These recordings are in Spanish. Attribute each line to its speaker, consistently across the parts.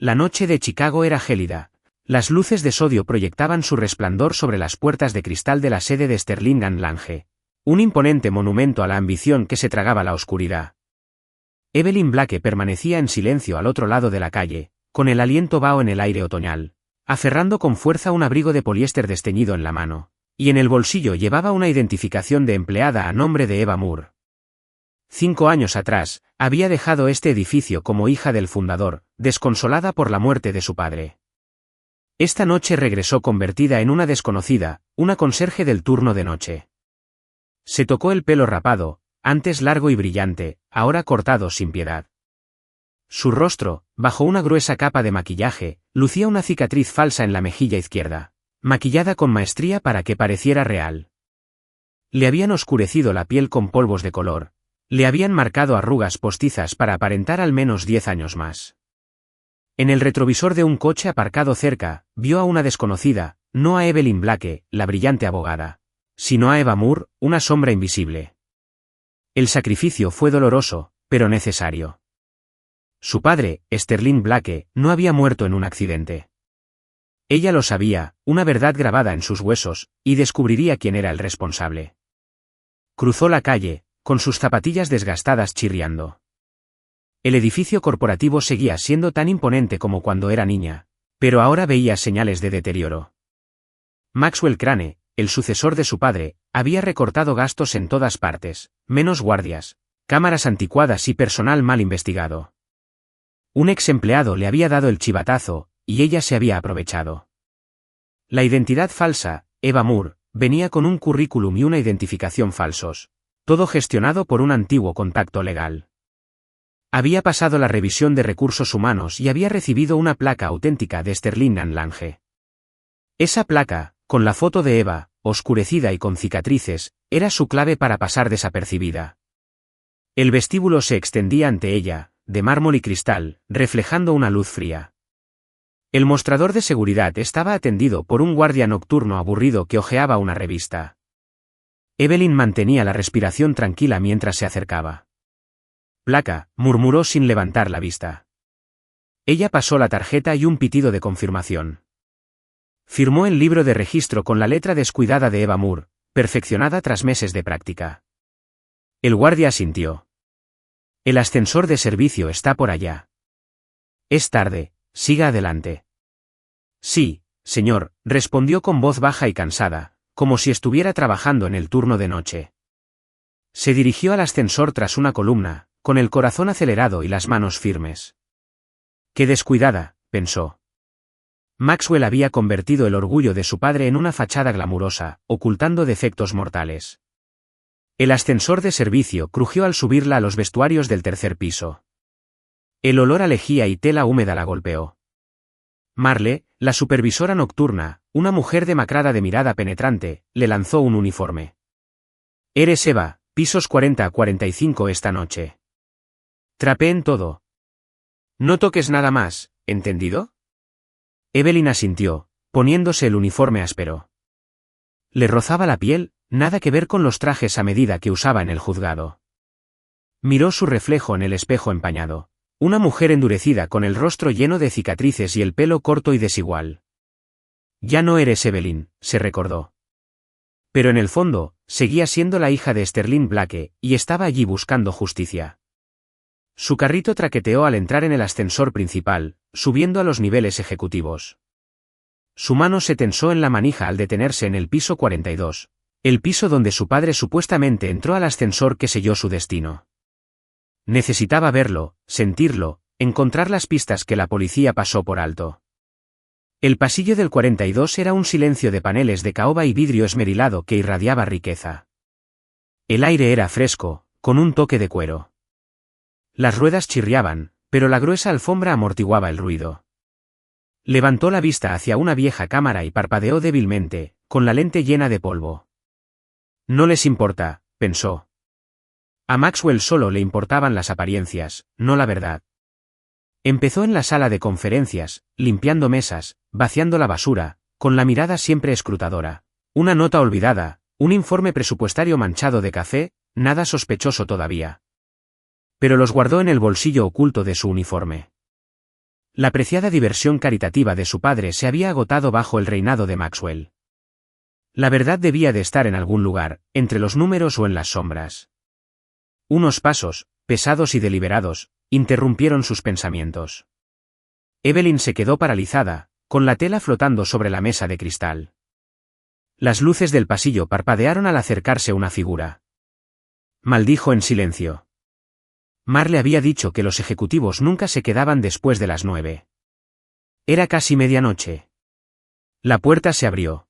Speaker 1: La noche de Chicago era gélida. Las luces de sodio proyectaban su resplandor sobre las puertas de cristal de la sede de Sterling & Lange. Un imponente monumento a la ambición que se tragaba la oscuridad. Evelyn Blake permanecía en silencio al otro lado de la calle, con el aliento vaho en el aire otoñal, aferrando con fuerza un abrigo de poliéster desteñido en la mano, y en el bolsillo llevaba una identificación de empleada a nombre de Eva Moore. 5 años atrás, había dejado este edificio como hija del fundador, desconsolada por la muerte de su padre. Esta noche regresó convertida en una desconocida, una conserje del turno de noche. Se tocó el pelo rapado, antes largo y brillante, ahora cortado sin piedad. Su rostro, bajo una gruesa capa de maquillaje, lucía una cicatriz falsa en la mejilla izquierda, maquillada con maestría para que pareciera real. Le habían oscurecido la piel con polvos de color, le habían marcado arrugas postizas para aparentar al menos 10 años más. En el retrovisor de un coche aparcado cerca, vio a una desconocida, no a Evelyn Blake, la brillante abogada, sino a Eva Moore, una sombra invisible. El sacrificio fue doloroso, pero necesario. Su padre, Sterling Blake, no había muerto en un accidente. Ella lo sabía, una verdad grabada en sus huesos, y descubriría quién era el responsable. Cruzó la calle, con sus zapatillas desgastadas chirriando. El edificio corporativo seguía siendo tan imponente como cuando era niña, pero ahora veía señales de deterioro. Maxwell Crane, el sucesor de su padre, había recortado gastos en todas partes, menos guardias, cámaras anticuadas y personal mal investigado. Un ex empleado le había dado el chivatazo, y ella se había aprovechado. La identidad falsa, Eva Moore, venía con un currículum y una identificación falsos, todo gestionado por un antiguo contacto legal. Había pasado la revisión de recursos humanos y había recibido una placa auténtica de Sterling & Lange. Esa placa, con la foto de Eva, oscurecida y con cicatrices, era su clave para pasar desapercibida. El vestíbulo se extendía ante ella, de mármol y cristal, reflejando una luz fría. El mostrador de seguridad estaba atendido por un guardia nocturno aburrido que hojeaba una revista. Evelyn mantenía la respiración tranquila mientras se acercaba. «Placa», murmuró sin levantar la vista. Ella pasó la tarjeta y un pitido de confirmación. Firmó el libro de registro con la letra descuidada de Eva Moore, perfeccionada tras meses de práctica. El guardia asintió. «El ascensor de servicio está por allá». «Es tarde, siga adelante». «Sí, señor», respondió con voz baja y cansada, como si estuviera trabajando en el turno de noche. Se dirigió al ascensor tras una columna, con el corazón acelerado y las manos firmes. «Qué descuidada», pensó. Maxwell había convertido el orgullo de su padre en una fachada glamurosa, ocultando defectos mortales. El ascensor de servicio crujió al subirla a los vestuarios del tercer piso. El olor a lejía y tela húmeda la golpeó. Marle, la supervisora nocturna, una mujer demacrada de mirada penetrante, le lanzó un uniforme. «Eres Eva, pisos 40 a 45 esta noche. Trapeen todo. No toques nada más, ¿entendido?» Evelyn asintió, poniéndose el uniforme áspero. Le rozaba la piel, nada que ver con los trajes a medida que usaba en el juzgado. Miró su reflejo en el espejo empañado. Una mujer endurecida con el rostro lleno de cicatrices y el pelo corto y desigual. «Ya no eres Evelyn», se recordó. Pero en el fondo, seguía siendo la hija de Sterling Blake, y estaba allí buscando justicia. Su carrito traqueteó al entrar en el ascensor principal, subiendo a los niveles ejecutivos. Su mano se tensó en la manija al detenerse en el piso 42, el piso donde su padre supuestamente entró al ascensor que selló su destino. Necesitaba verlo, sentirlo, encontrar las pistas que la policía pasó por alto. El pasillo del 42 era un silencio de paneles de caoba y vidrio esmerilado que irradiaba riqueza. El aire era fresco, con un toque de cuero. Las ruedas chirriaban, pero la gruesa alfombra amortiguaba el ruido. Levantó la vista hacia una vieja cámara y parpadeó débilmente, con la lente llena de polvo. «No les importa», pensó. A Maxwell solo le importaban las apariencias, no la verdad. Empezó en la sala de conferencias, limpiando mesas, vaciando la basura, con la mirada siempre escrutadora. Una nota olvidada, un informe presupuestario manchado de café, nada sospechoso todavía. Pero los guardó en el bolsillo oculto de su uniforme. La preciada diversión caritativa de su padre se había agotado bajo el reinado de Maxwell. La verdad debía de estar en algún lugar, entre los números o en las sombras. Unos pasos, pesados y deliberados, interrumpieron sus pensamientos. Evelyn se quedó paralizada, con la tela flotando sobre la mesa de cristal. Las luces del pasillo parpadearon al acercarse una figura. Maldijo en silencio. Mar le había dicho que los ejecutivos nunca se quedaban después de las 9. Era casi medianoche. La puerta se abrió.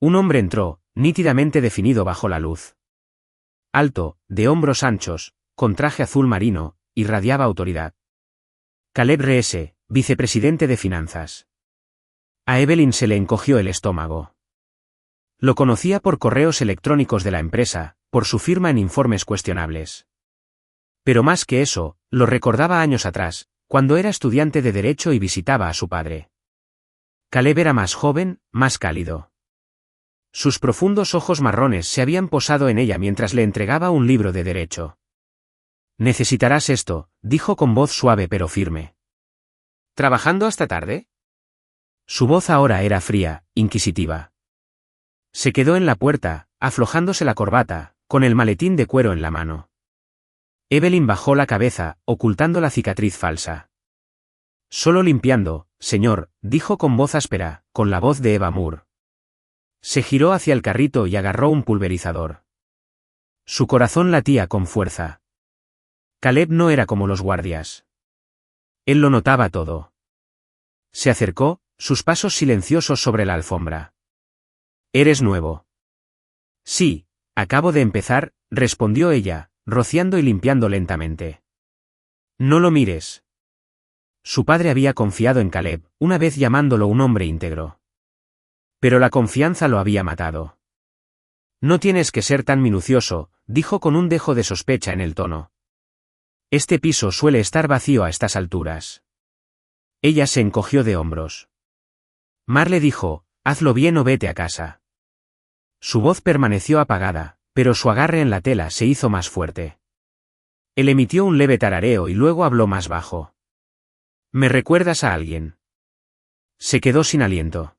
Speaker 1: Un hombre entró, nítidamente definido bajo la luz. Alto, de hombros anchos, con traje azul marino, irradiaba autoridad. Caleb Reese, vicepresidente de finanzas. A Evelyn se le encogió el estómago. Lo conocía por correos electrónicos de la empresa, por su firma en informes cuestionables. Pero más que eso, lo recordaba años atrás, cuando era estudiante de Derecho y visitaba a su padre. Caleb era más joven, más cálido. Sus profundos ojos marrones se habían posado en ella mientras le entregaba un libro de Derecho. «Necesitarás esto», dijo con voz suave pero firme. «¿Trabajando hasta tarde?» Su voz ahora era fría, inquisitiva. Se quedó en la puerta, aflojándose la corbata, con el maletín de cuero en la mano. Evelyn bajó la cabeza, ocultando la cicatriz falsa. «Solo limpiando, señor», dijo con voz áspera, con la voz de Eva Moore. Se giró hacia el carrito y agarró un pulverizador. Su corazón latía con fuerza. Caleb no era como los guardias. Él lo notaba todo. Se acercó, sus pasos silenciosos sobre la alfombra. «¿Eres nuevo?» «Sí, acabo de empezar», respondió ella, rociando y limpiando lentamente. «No lo mires». Su padre había confiado en Caleb, una vez llamándolo un hombre íntegro. Pero la confianza lo había matado. «No tienes que ser tan minucioso», dijo con un dejo de sospecha en el tono. «Este piso suele estar vacío a estas alturas». Ella se encogió de hombros. Mar le dijo, «Hazlo bien o vete a casa». Su voz permaneció apagada, pero su agarre en la tela se hizo más fuerte. Él emitió un leve tarareo y luego habló más bajo. «¿Me recuerdas a alguien?» Se quedó sin aliento.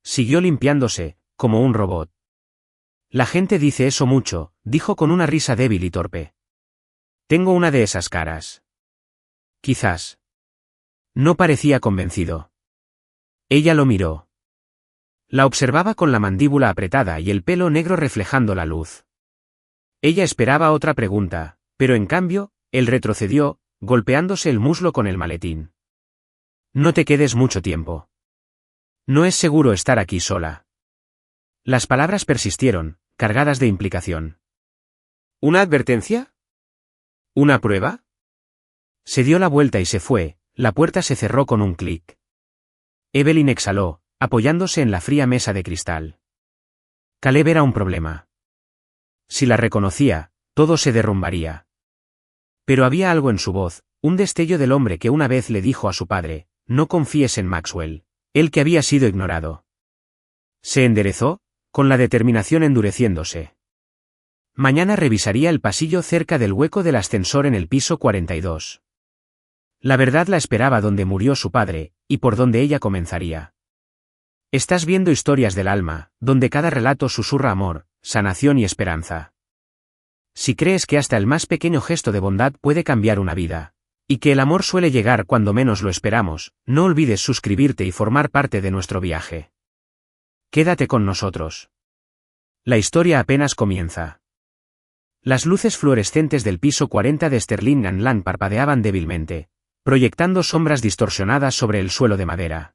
Speaker 1: Siguió limpiándose, como un robot. «La gente dice eso mucho», dijo con una risa débil y torpe. «Tengo una de esas caras». «Quizás». No parecía convencido. Ella lo miró. La observaba con la mandíbula apretada y el pelo negro reflejando la luz. Ella esperaba otra pregunta, pero en cambio, él retrocedió, golpeándose el muslo con el maletín. «No te quedes mucho tiempo. No es seguro estar aquí sola». Las palabras persistieron, cargadas de implicación. «¿Una advertencia? ¿Una prueba?» Se dio la vuelta y se fue, la puerta se cerró con un clic. Evelyn exhaló, apoyándose en la fría mesa de cristal. Caleb era un problema. Si la reconocía, todo se derrumbaría. Pero había algo en su voz, un destello del hombre que una vez le dijo a su padre, «No confíes en Maxwell», el que había sido ignorado. Se enderezó, con la determinación endureciéndose. Mañana revisaría el pasillo cerca del hueco del ascensor en el piso 42. La verdad la esperaba donde murió su padre, y por donde ella comenzaría. Estás viendo Historias del alma, donde cada relato susurra amor, sanación y esperanza. Si crees que hasta el más pequeño gesto de bondad puede cambiar una vida, y que el amor suele llegar cuando menos lo esperamos, no olvides suscribirte y formar parte de nuestro viaje. Quédate con nosotros. La historia apenas comienza. Las luces fluorescentes del piso 40 de Sterling and Land parpadeaban débilmente, proyectando sombras distorsionadas sobre el suelo de madera.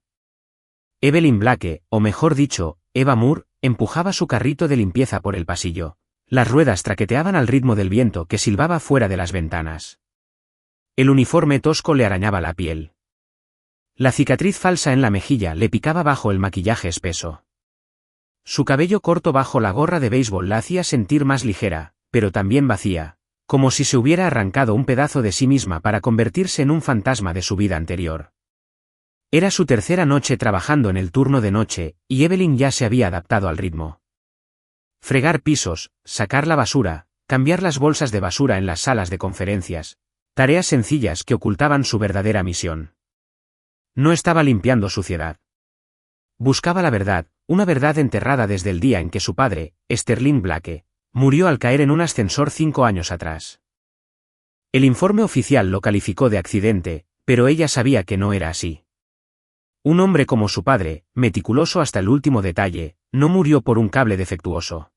Speaker 1: Evelyn Blake, o mejor dicho, Eva Moore, empujaba su carrito de limpieza por el pasillo. Las ruedas traqueteaban al ritmo del viento que silbaba fuera de las ventanas. El uniforme tosco le arañaba la piel. La cicatriz falsa en la mejilla le picaba bajo el maquillaje espeso. Su cabello corto bajo la gorra de béisbol la hacía sentir más ligera, pero también vacía, como si se hubiera arrancado un pedazo de sí misma para convertirse en un fantasma de su vida anterior. Era su tercera noche trabajando en el turno de noche, y Evelyn ya se había adaptado al ritmo. Fregar pisos, sacar la basura, cambiar las bolsas de basura en las salas de conferencias, tareas sencillas que ocultaban su verdadera misión. No estaba limpiando suciedad. Buscaba la verdad, una verdad enterrada desde el día en que su padre, Sterling Blake, murió al caer en un ascensor 5 años atrás. El informe oficial lo calificó de accidente, pero ella sabía que no era así. Un hombre como su padre, meticuloso hasta el último detalle, no murió por un cable defectuoso.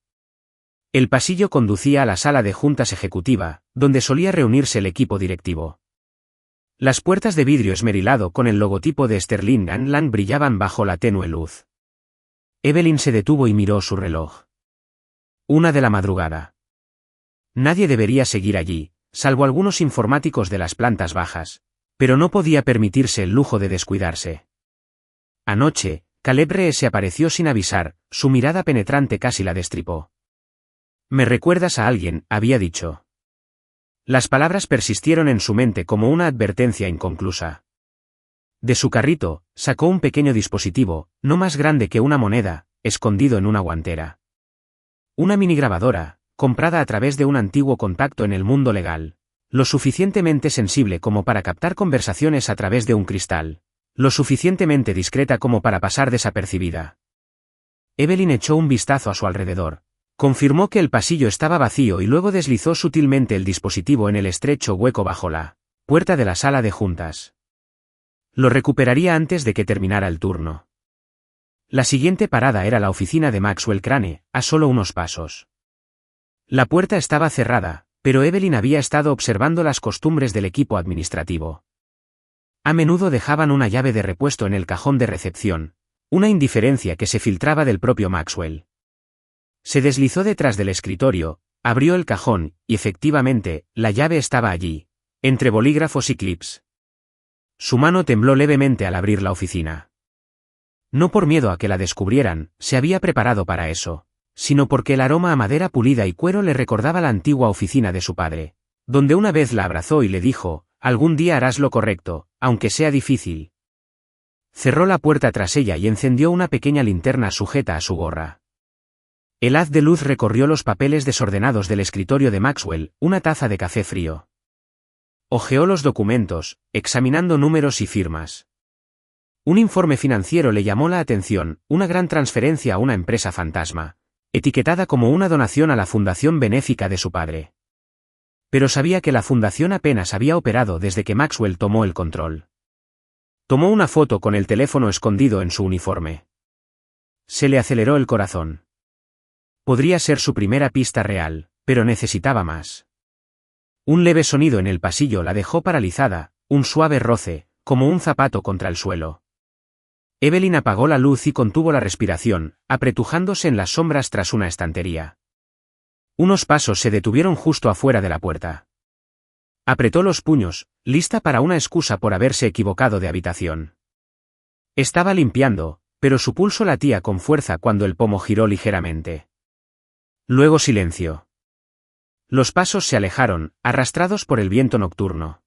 Speaker 1: El pasillo conducía a la sala de juntas ejecutiva, donde solía reunirse el equipo directivo. Las puertas de vidrio esmerilado con el logotipo de Sterling and Land brillaban bajo la tenue luz. Evelyn se detuvo y miró su reloj. 1 de la madrugada. Nadie debería seguir allí, salvo algunos informáticos de las plantas bajas, pero no podía permitirse el lujo de descuidarse. Anoche, Caleb Ree se apareció sin avisar, su mirada penetrante casi la destripó. «Me recuerdas a alguien», había dicho. Las palabras persistieron en su mente como una advertencia inconclusa. De su carrito, sacó un pequeño dispositivo, no más grande que una moneda, escondido en una guantera. Una minigrabadora, comprada a través de un antiguo contacto en el mundo legal, lo suficientemente sensible como para captar conversaciones a través de un cristal, lo suficientemente discreta como para pasar desapercibida. Evelyn echó un vistazo a su alrededor. Confirmó que el pasillo estaba vacío y luego deslizó sutilmente el dispositivo en el estrecho hueco bajo la puerta de la sala de juntas. Lo recuperaría antes de que terminara el turno. La siguiente parada era la oficina de Maxwell Crane, a solo unos pasos. La puerta estaba cerrada, pero Evelyn había estado observando las costumbres del equipo administrativo. A menudo dejaban una llave de repuesto en el cajón de recepción, una indiferencia que se filtraba del propio Maxwell. Se deslizó detrás del escritorio, abrió el cajón, y efectivamente, la llave estaba allí, entre bolígrafos y clips. Su mano tembló levemente al abrir la oficina. No por miedo a que la descubrieran, se había preparado para eso, sino porque el aroma a madera pulida y cuero le recordaba la antigua oficina de su padre, donde una vez la abrazó y le dijo, «Algún día harás lo correcto, aunque sea difícil». Cerró la puerta tras ella y encendió una pequeña linterna sujeta a su gorra. El haz de luz recorrió los papeles desordenados del escritorio de Maxwell, una taza de café frío. Hojeó los documentos, examinando números y firmas. Un informe financiero le llamó la atención, una gran transferencia a una empresa fantasma, etiquetada como una donación a la fundación benéfica de su padre. Pero sabía que la fundación apenas había operado desde que Maxwell tomó el control. Tomó una foto con el teléfono escondido en su uniforme. Se le aceleró el corazón. Podría ser su primera pista real, pero necesitaba más. Un leve sonido en el pasillo la dejó paralizada, un suave roce, como un zapato contra el suelo. Evelyn apagó la luz y contuvo la respiración, apretujándose en las sombras tras una estantería. Unos pasos se detuvieron justo afuera de la puerta. Apretó los puños, lista para una excusa por haberse equivocado de habitación. Estaba limpiando, pero su pulso latía con fuerza cuando el pomo giró ligeramente. Luego silencio. Los pasos se alejaron, arrastrados por el viento nocturno.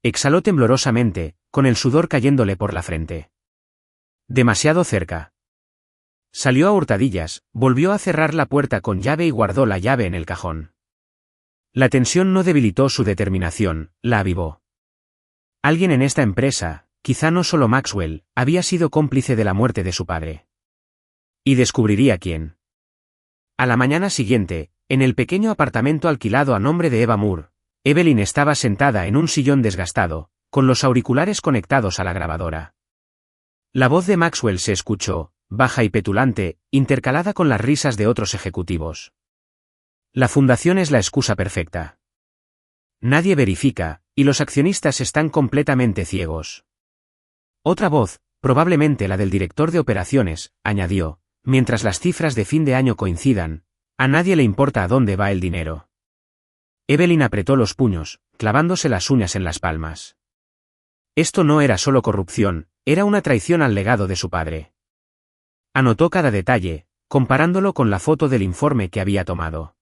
Speaker 1: Exhaló temblorosamente, con el sudor cayéndole por la frente. Demasiado cerca. Salió a hurtadillas, volvió a cerrar la puerta con llave y guardó la llave en el cajón. La tensión no debilitó su determinación, la avivó. Alguien en esta empresa, quizá no solo Maxwell, había sido cómplice de la muerte de su padre. Y descubriría quién. A la mañana siguiente, en el pequeño apartamento alquilado a nombre de Eva Moore, Evelyn estaba sentada en un sillón desgastado, con los auriculares conectados a la grabadora. La voz de Maxwell se escuchó, baja y petulante, intercalada con las risas de otros ejecutivos. La fundación es la excusa perfecta. Nadie verifica, y los accionistas están completamente ciegos. Otra voz, probablemente la del director de operaciones, añadió, mientras las cifras de fin de año coincidan, a nadie le importa a dónde va el dinero. Evelyn apretó los puños, clavándose las uñas en las palmas. Esto no era solo corrupción, era una traición al legado de su padre. Anotó cada detalle, comparándolo con la foto del informe que había tomado.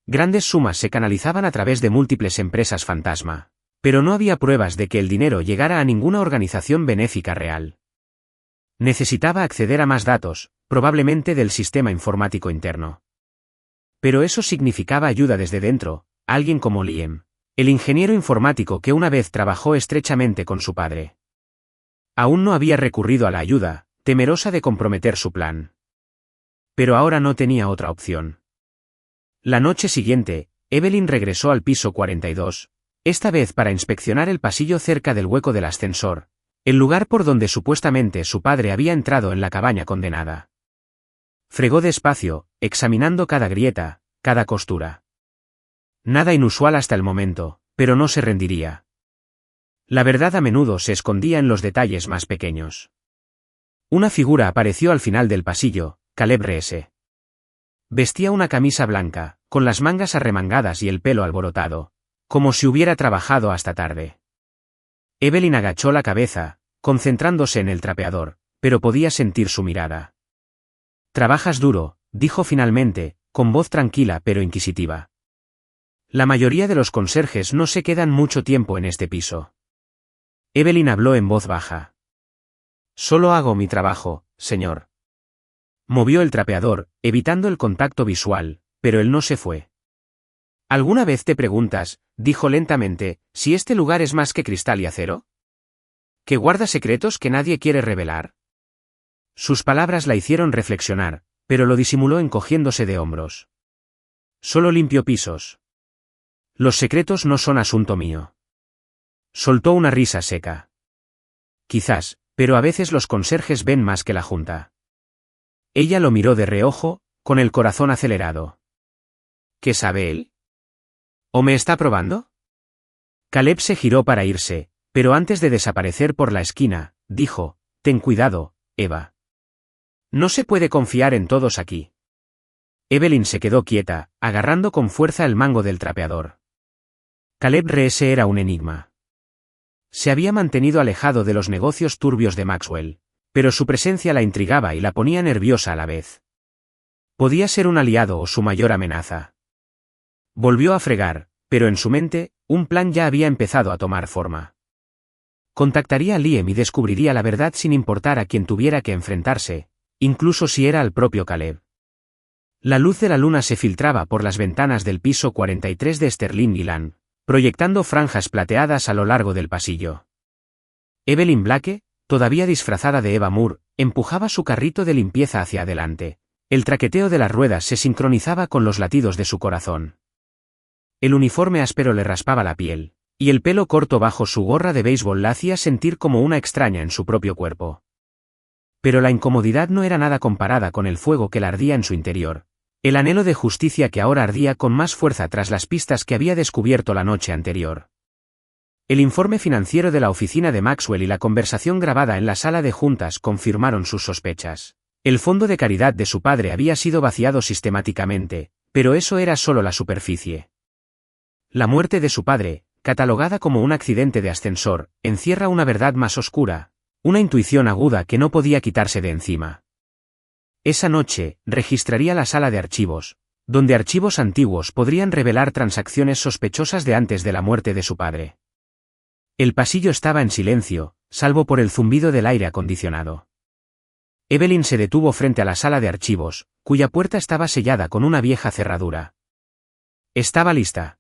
Speaker 1: Grandes sumas se canalizaban a través de múltiples empresas fantasma, pero no había pruebas de que el dinero llegara a ninguna organización benéfica real. Necesitaba acceder a más datos, probablemente del sistema informático interno. Pero eso significaba ayuda desde dentro, alguien como Liam, el ingeniero informático que una vez trabajó estrechamente con su padre. Aún no había recurrido a la ayuda, temerosa de comprometer su plan. Pero ahora no tenía otra opción. La noche siguiente, Evelyn regresó al piso 42, esta vez para inspeccionar el pasillo cerca del hueco del ascensor, el lugar por donde supuestamente su padre había entrado en la cabaña condenada. Fregó despacio, examinando cada grieta, cada costura. Nada inusual hasta el momento, pero no se rendiría. La verdad a menudo se escondía en los detalles más pequeños. Una figura apareció al final del pasillo, Caleb Reese. Vestía una camisa blanca, con las mangas arremangadas y el pelo alborotado, como si hubiera trabajado hasta tarde. Evelyn agachó la cabeza, concentrándose en el trapeador, pero podía sentir su mirada. «Trabajas duro», dijo finalmente, con voz tranquila pero inquisitiva. «La mayoría de los conserjes no se quedan mucho tiempo en este piso». Evelyn habló en voz baja. «Solo hago mi trabajo, señor». Movió el trapeador, evitando el contacto visual, pero él no se fue. «¿Alguna vez te preguntas», dijo lentamente, «si este lugar es más que cristal y acero? ¿Que guarda secretos que nadie quiere revelar?» Sus palabras la hicieron reflexionar, pero lo disimuló encogiéndose de hombros. «Solo limpio pisos. Los secretos no son asunto mío». Soltó una risa seca. «Quizás, pero a veces los conserjes ven más que la junta». Ella lo miró de reojo, con el corazón acelerado. ¿Qué sabe él? ¿O me está probando? Caleb se giró para irse, pero antes de desaparecer por la esquina, dijo, «Ten cuidado, Eva. No se puede confiar en todos aquí». Evelyn se quedó quieta, agarrando con fuerza el mango del trapeador. Caleb Reese era un enigma. Se había mantenido alejado de los negocios turbios de Maxwell, pero su presencia la intrigaba y la ponía nerviosa a la vez. Podía ser un aliado o su mayor amenaza. Volvió a fregar, pero en su mente, un plan ya había empezado a tomar forma. Contactaría a Liam y descubriría la verdad sin importar a quien tuviera que enfrentarse, incluso si era al propio Caleb. La luz de la luna se filtraba por las ventanas del piso 43 de Sterling Island, proyectando franjas plateadas a lo largo del pasillo. Evelyn Blake, todavía disfrazada de Eva Moore, empujaba su carrito de limpieza hacia adelante. El traqueteo de las ruedas se sincronizaba con los latidos de su corazón. El uniforme áspero le raspaba la piel, y el pelo corto bajo su gorra de béisbol la hacía sentir como una extraña en su propio cuerpo. Pero la incomodidad no era nada comparada con el fuego que la ardía en su interior, el anhelo de justicia que ahora ardía con más fuerza tras las pistas que había descubierto la noche anterior. El informe financiero de la oficina de Maxwell y la conversación grabada en la sala de juntas confirmaron sus sospechas. El fondo de caridad de su padre había sido vaciado sistemáticamente, pero eso era solo la superficie. La muerte de su padre, catalogada como un accidente de ascensor, encierra una verdad más oscura, una intuición aguda que no podía quitarse de encima. Esa noche, registraría la sala de archivos, donde archivos antiguos podrían revelar transacciones sospechosas de antes de la muerte de su padre. El pasillo estaba en silencio, salvo por el zumbido del aire acondicionado. Evelyn se detuvo frente a la sala de archivos, cuya puerta estaba sellada con una vieja cerradura. Estaba lista.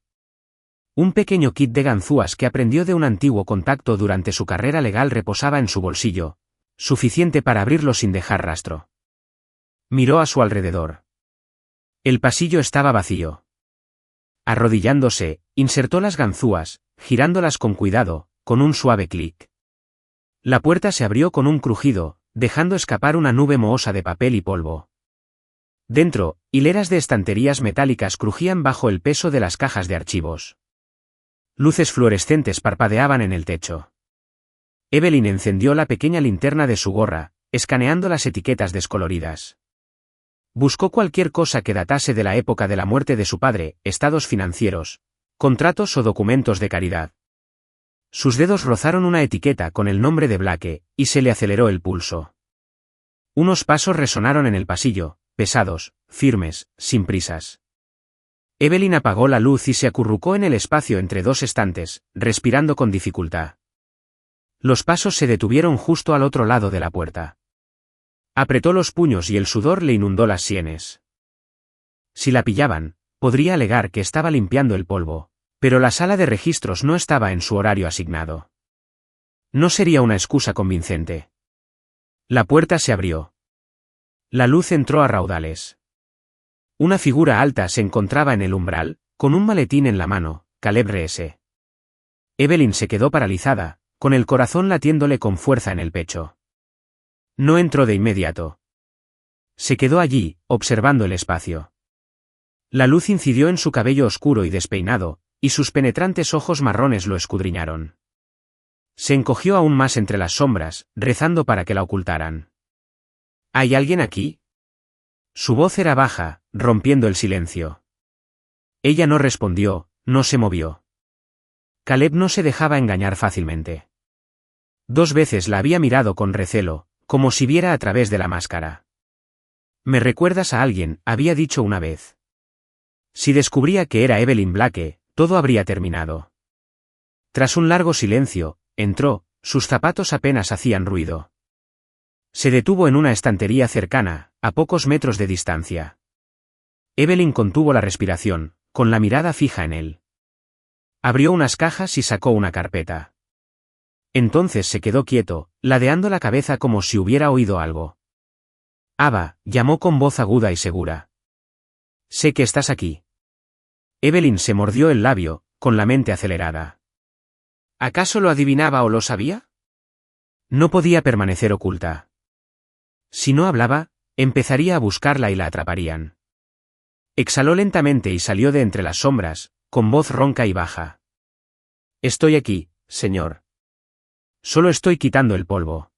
Speaker 1: Un pequeño kit de ganzúas que aprendió de un antiguo contacto durante su carrera legal reposaba en su bolsillo, suficiente para abrirlo sin dejar rastro. Miró a su alrededor. El pasillo estaba vacío. Arrodillándose, insertó las ganzúas, girándolas con cuidado, con un suave clic. La puerta se abrió con un crujido, dejando escapar una nube mohosa de papel y polvo. Dentro, hileras de estanterías metálicas crujían bajo el peso de las cajas de archivos. Luces fluorescentes parpadeaban en el techo. Evelyn encendió la pequeña linterna de su gorra, escaneando las etiquetas descoloridas. Buscó cualquier cosa que datase de la época de la muerte de su padre, estados financieros, contratos o documentos de caridad. Sus dedos rozaron una etiqueta con el nombre de Blake, y se le aceleró el pulso. Unos pasos resonaron en el pasillo, pesados, firmes, sin prisas. Evelyn apagó la luz y se acurrucó en el espacio entre dos estantes, respirando con dificultad. Los pasos se detuvieron justo al otro lado de la puerta. Apretó los puños y el sudor le inundó las sienes. Si la pillaban, podría alegar que estaba limpiando el polvo, pero la sala de registros no estaba en su horario asignado. No sería una excusa convincente. La puerta se abrió. La luz entró a raudales. Una figura alta se encontraba en el umbral, con un maletín en la mano, Caleb Reese. Evelyn se quedó paralizada, con el corazón latiéndole con fuerza en el pecho. No entró de inmediato. Se quedó allí, observando el espacio. La luz incidió en su cabello oscuro y despeinado, y sus penetrantes ojos marrones lo escudriñaron. Se encogió aún más entre las sombras, rezando para que la ocultaran. ¿Hay alguien aquí? Su voz era baja, rompiendo el silencio. Ella no respondió, no se movió. Caleb no se dejaba engañar fácilmente. 2 veces la había mirado con recelo, como si viera a través de la máscara. «Me recuerdas a alguien», había dicho una vez. Si descubría que era Evelyn Blake, todo habría terminado. Tras un largo silencio, entró, sus zapatos apenas hacían ruido. Se detuvo en una estantería cercana, a pocos metros de distancia. Evelyn contuvo la respiración, con la mirada fija en él. Abrió unas cajas y sacó una carpeta. Entonces se quedó quieto, ladeando la cabeza como si hubiera oído algo. «Ava», llamó con voz aguda y segura. «Sé que estás aquí». Evelyn se mordió el labio, con la mente acelerada. ¿Acaso lo adivinaba o lo sabía? No podía permanecer oculta. Si no hablaba, empezaría a buscarla y la atraparían. Exhaló lentamente y salió de entre las sombras, con voz ronca y baja. «Estoy aquí, señor. Solo estoy quitando el polvo».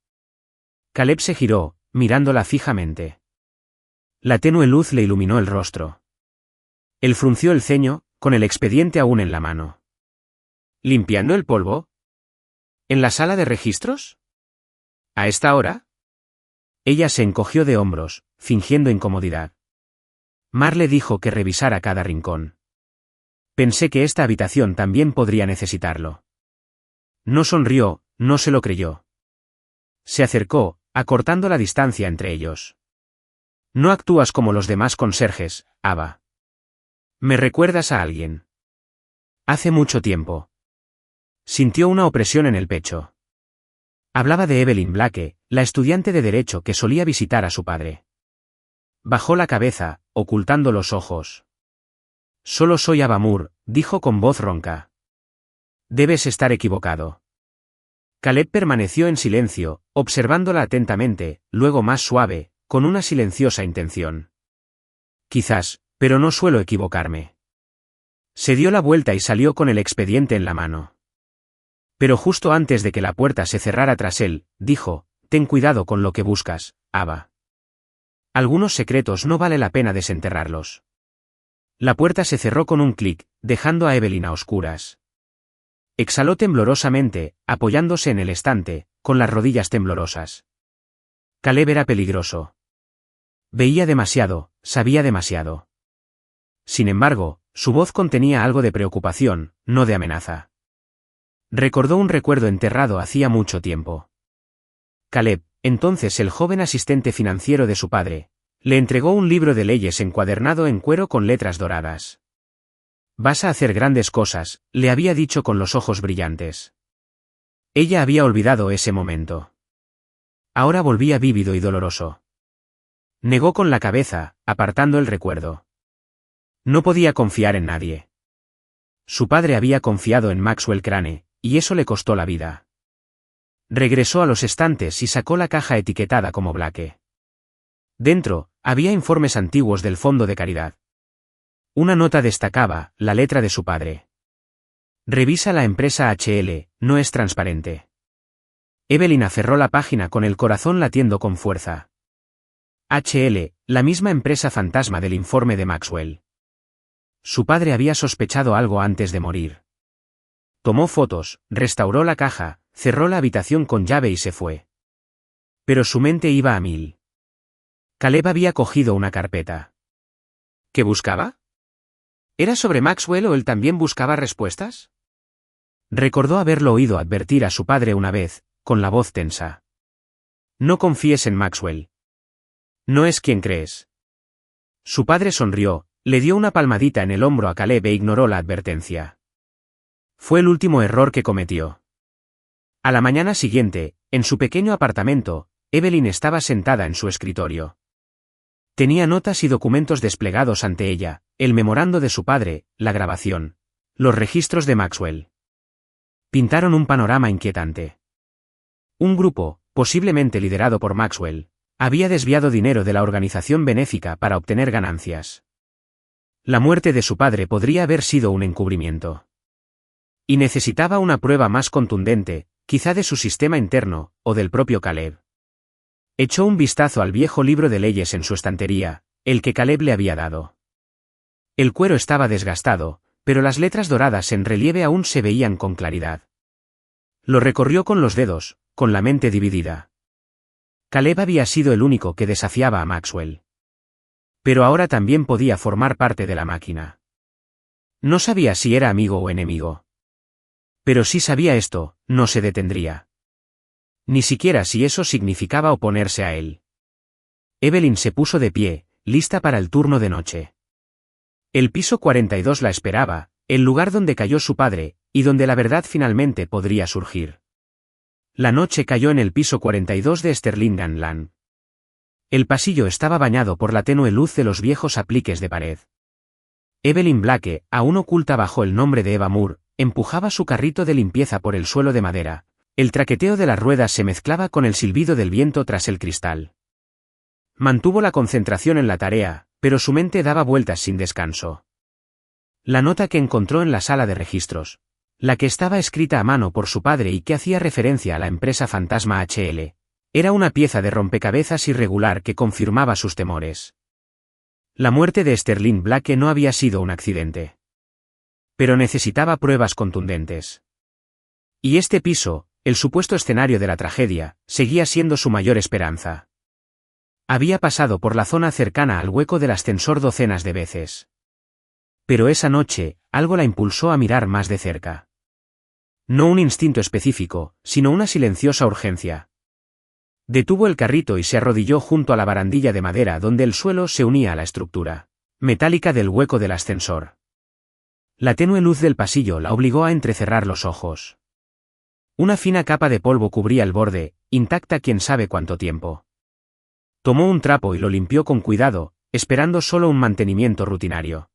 Speaker 1: Caleb se giró, mirándola fijamente. La tenue luz le iluminó el rostro. Él frunció el ceño, con el expediente aún en la mano. ¿Limpiando el polvo? ¿En la sala de registros? ¿A esta hora? Ella se encogió de hombros, fingiendo incomodidad. Marle dijo que revisara cada rincón. Pensé que esta habitación también podría necesitarlo. No sonrió, no se lo creyó. Se acercó, acortando la distancia entre ellos. No actúas como los demás conserjes, Ava. ¿Me recuerdas a alguien? Hace mucho tiempo. Sintió una opresión en el pecho. Hablaba de Evelyn Blake, la estudiante de Derecho que solía visitar a su padre. Bajó la cabeza, ocultando los ojos. «Solo soy Ava Moore», dijo con voz ronca. «Debes estar equivocado». Caleb permaneció en silencio, observándola atentamente, luego más suave, con una silenciosa intención. «Quizás, pero no suelo equivocarme». Se dio la vuelta y salió con el expediente en la mano. Pero justo antes de que la puerta se cerrara tras él, dijo: «Ten cuidado con lo que buscas, Ava. Algunos secretos no vale la pena desenterrarlos». La puerta se cerró con un clic, dejando a Evelyn a oscuras. Exhaló temblorosamente, apoyándose en el estante, con las rodillas temblorosas. Caleb era peligroso. Veía demasiado, sabía demasiado. Sin embargo, su voz contenía algo de preocupación, no de amenaza. Recordó un recuerdo enterrado hacía mucho tiempo. Caleb, entonces el joven asistente financiero de su padre, le entregó un libro de leyes encuadernado en cuero con letras doradas. «Vas a hacer grandes cosas», le había dicho con los ojos brillantes. Ella había olvidado ese momento. Ahora volvía vívido y doloroso. Negó con la cabeza, apartando el recuerdo. No podía confiar en nadie. Su padre había confiado en Maxwell Crane, y eso le costó la vida. Regresó a los estantes y sacó la caja etiquetada como Blake. Dentro, había informes antiguos del fondo de caridad. Una nota destacaba, la letra de su padre. «Revisa la empresa HL, no es transparente». Evelyn aferró la página con el corazón latiendo con fuerza. HL, la misma empresa fantasma del informe de Maxwell. Su padre había sospechado algo antes de morir. Tomó fotos, restauró la caja, cerró la habitación con llave y se fue. Pero su mente iba a 1000. Caleb había cogido una carpeta. ¿Qué buscaba? ¿Era sobre Maxwell o él también buscaba respuestas? Recordó haberlo oído advertir a su padre una vez, con la voz tensa. «No confíes en Maxwell. No es quien crees». Su padre sonrió, le dio una palmadita en el hombro a Caleb e ignoró la advertencia. Fue el último error que cometió. A la mañana siguiente, en su pequeño apartamento, Evelyn estaba sentada en su escritorio. Tenía notas y documentos desplegados ante ella, el memorando de su padre, la grabación, los registros de Maxwell. Pintaron un panorama inquietante. Un grupo, posiblemente liderado por Maxwell, había desviado dinero de la organización benéfica para obtener ganancias. La muerte de su padre podría haber sido un encubrimiento. Y necesitaba una prueba más contundente, quizá de su sistema interno, o del propio Caleb. Echó un vistazo al viejo libro de leyes en su estantería, el que Caleb le había dado. El cuero estaba desgastado, pero las letras doradas en relieve aún se veían con claridad. Lo recorrió con los dedos, con la mente dividida. Caleb había sido el único que desafiaba a Maxwell. Pero ahora también podía formar parte de la máquina. No sabía si era amigo o enemigo. Pero si sabía esto, no se detendría. Ni siquiera si eso significaba oponerse a él. Evelyn se puso de pie, lista para el turno de noche. El piso 42 la esperaba, el lugar donde cayó su padre, y donde la verdad finalmente podría surgir. La noche cayó en el piso 42 de Sterlingan. El pasillo estaba bañado por la tenue luz de los viejos apliques de pared. Evelyn Blake, aún oculta bajo el nombre de Eva Moore, empujaba su carrito de limpieza por el suelo de madera. El traqueteo de las ruedas se mezclaba con el silbido del viento tras el cristal. Mantuvo la concentración en la tarea, pero su mente daba vueltas sin descanso. La nota que encontró en la sala de registros, la que estaba escrita a mano por su padre y que hacía referencia a la empresa fantasma HL, era una pieza de rompecabezas irregular que confirmaba sus temores. La muerte de Sterling Blake no había sido un accidente. Pero necesitaba pruebas contundentes. Y este piso, el supuesto escenario de la tragedia, seguía siendo su mayor esperanza. Había pasado por la zona cercana al hueco del ascensor docenas de veces. Pero esa noche, algo la impulsó a mirar más de cerca. No un instinto específico, sino una silenciosa urgencia. Detuvo el carrito y se arrodilló junto a la barandilla de madera donde el suelo se unía a la estructura metálica del hueco del ascensor. La tenue luz del pasillo la obligó a entrecerrar los ojos. Una fina capa de polvo cubría el borde, intacta quién sabe cuánto tiempo. Tomó un trapo y lo limpió con cuidado, esperando solo un mantenimiento rutinario.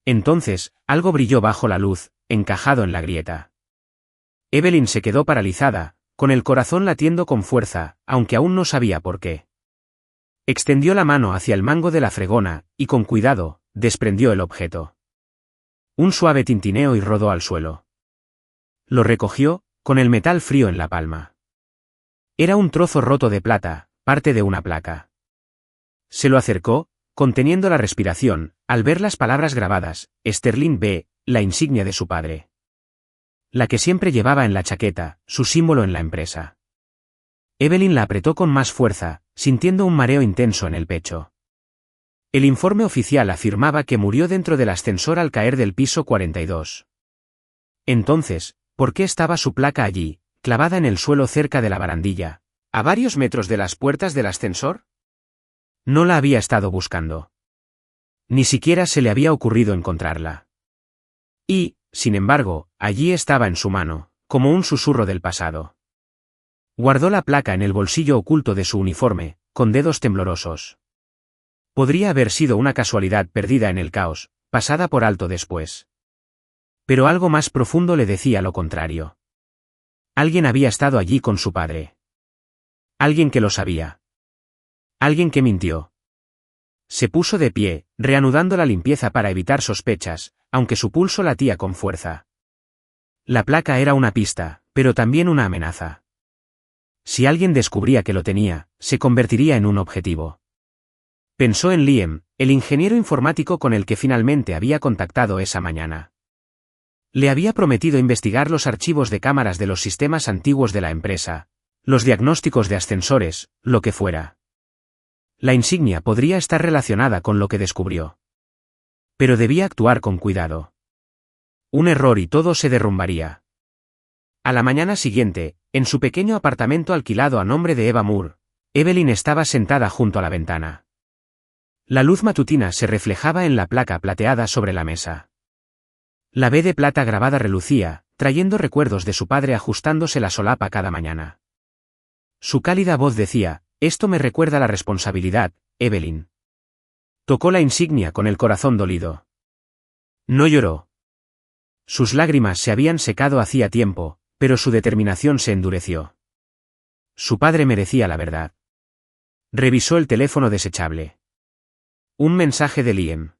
Speaker 1: Entonces, algo brilló bajo la luz, encajado en la grieta. Evelyn se quedó paralizada, con el corazón latiendo con fuerza, aunque aún no sabía por qué. Extendió la mano hacia el mango de la fregona, y con cuidado, desprendió el objeto. Un suave tintineo y rodó al suelo. Lo recogió, con el metal frío en la palma. Era un trozo roto de plata, parte de una placa. Se lo acercó, conteniendo la respiración, al ver las palabras grabadas, Sterling B., la insignia de su padre. La que siempre llevaba en la chaqueta, su símbolo en la empresa. Evelyn la apretó con más fuerza, sintiendo un mareo intenso en el pecho. El informe oficial afirmaba que murió dentro del ascensor al caer del piso 42. Entonces, ¿por qué estaba su placa allí, clavada en el suelo cerca de la barandilla, a varios metros de las puertas del ascensor? No la había estado buscando. Ni siquiera se le había ocurrido encontrarla. Y, sin embargo, allí estaba en su mano, como un susurro del pasado. Guardó la placa en el bolsillo oculto de su uniforme, con dedos temblorosos. Podría haber sido una casualidad perdida en el caos, pasada por alto después. Pero algo más profundo le decía lo contrario. Alguien había estado allí con su padre. Alguien que lo sabía. Alguien que mintió. Se puso de pie, reanudando la limpieza para evitar sospechas, aunque su pulso latía con fuerza. La placa era una pista, pero también una amenaza. Si alguien descubría que lo tenía, se convertiría en un objetivo. Pensó en Liam, el ingeniero informático con el que finalmente había contactado esa mañana. Le había prometido investigar los archivos de cámaras de los sistemas antiguos de la empresa, los diagnósticos de ascensores, lo que fuera. La insignia podría estar relacionada con lo que descubrió. Pero debía actuar con cuidado. Un error y todo se derrumbaría. A la mañana siguiente, en su pequeño apartamento alquilado a nombre de Eva Moore, Evelyn estaba sentada junto a la ventana. La luz matutina se reflejaba en la placa plateada sobre la mesa. La B de plata grabada relucía, trayendo recuerdos de su padre ajustándose la solapa cada mañana. Su cálida voz decía: «Esto me recuerda la responsabilidad, Evelyn». Tocó la insignia con el corazón dolido. No lloró. Sus lágrimas se habían secado hacía tiempo, pero su determinación se endureció. Su padre merecía la verdad. Revisó el teléfono desechable. Un mensaje de Liam.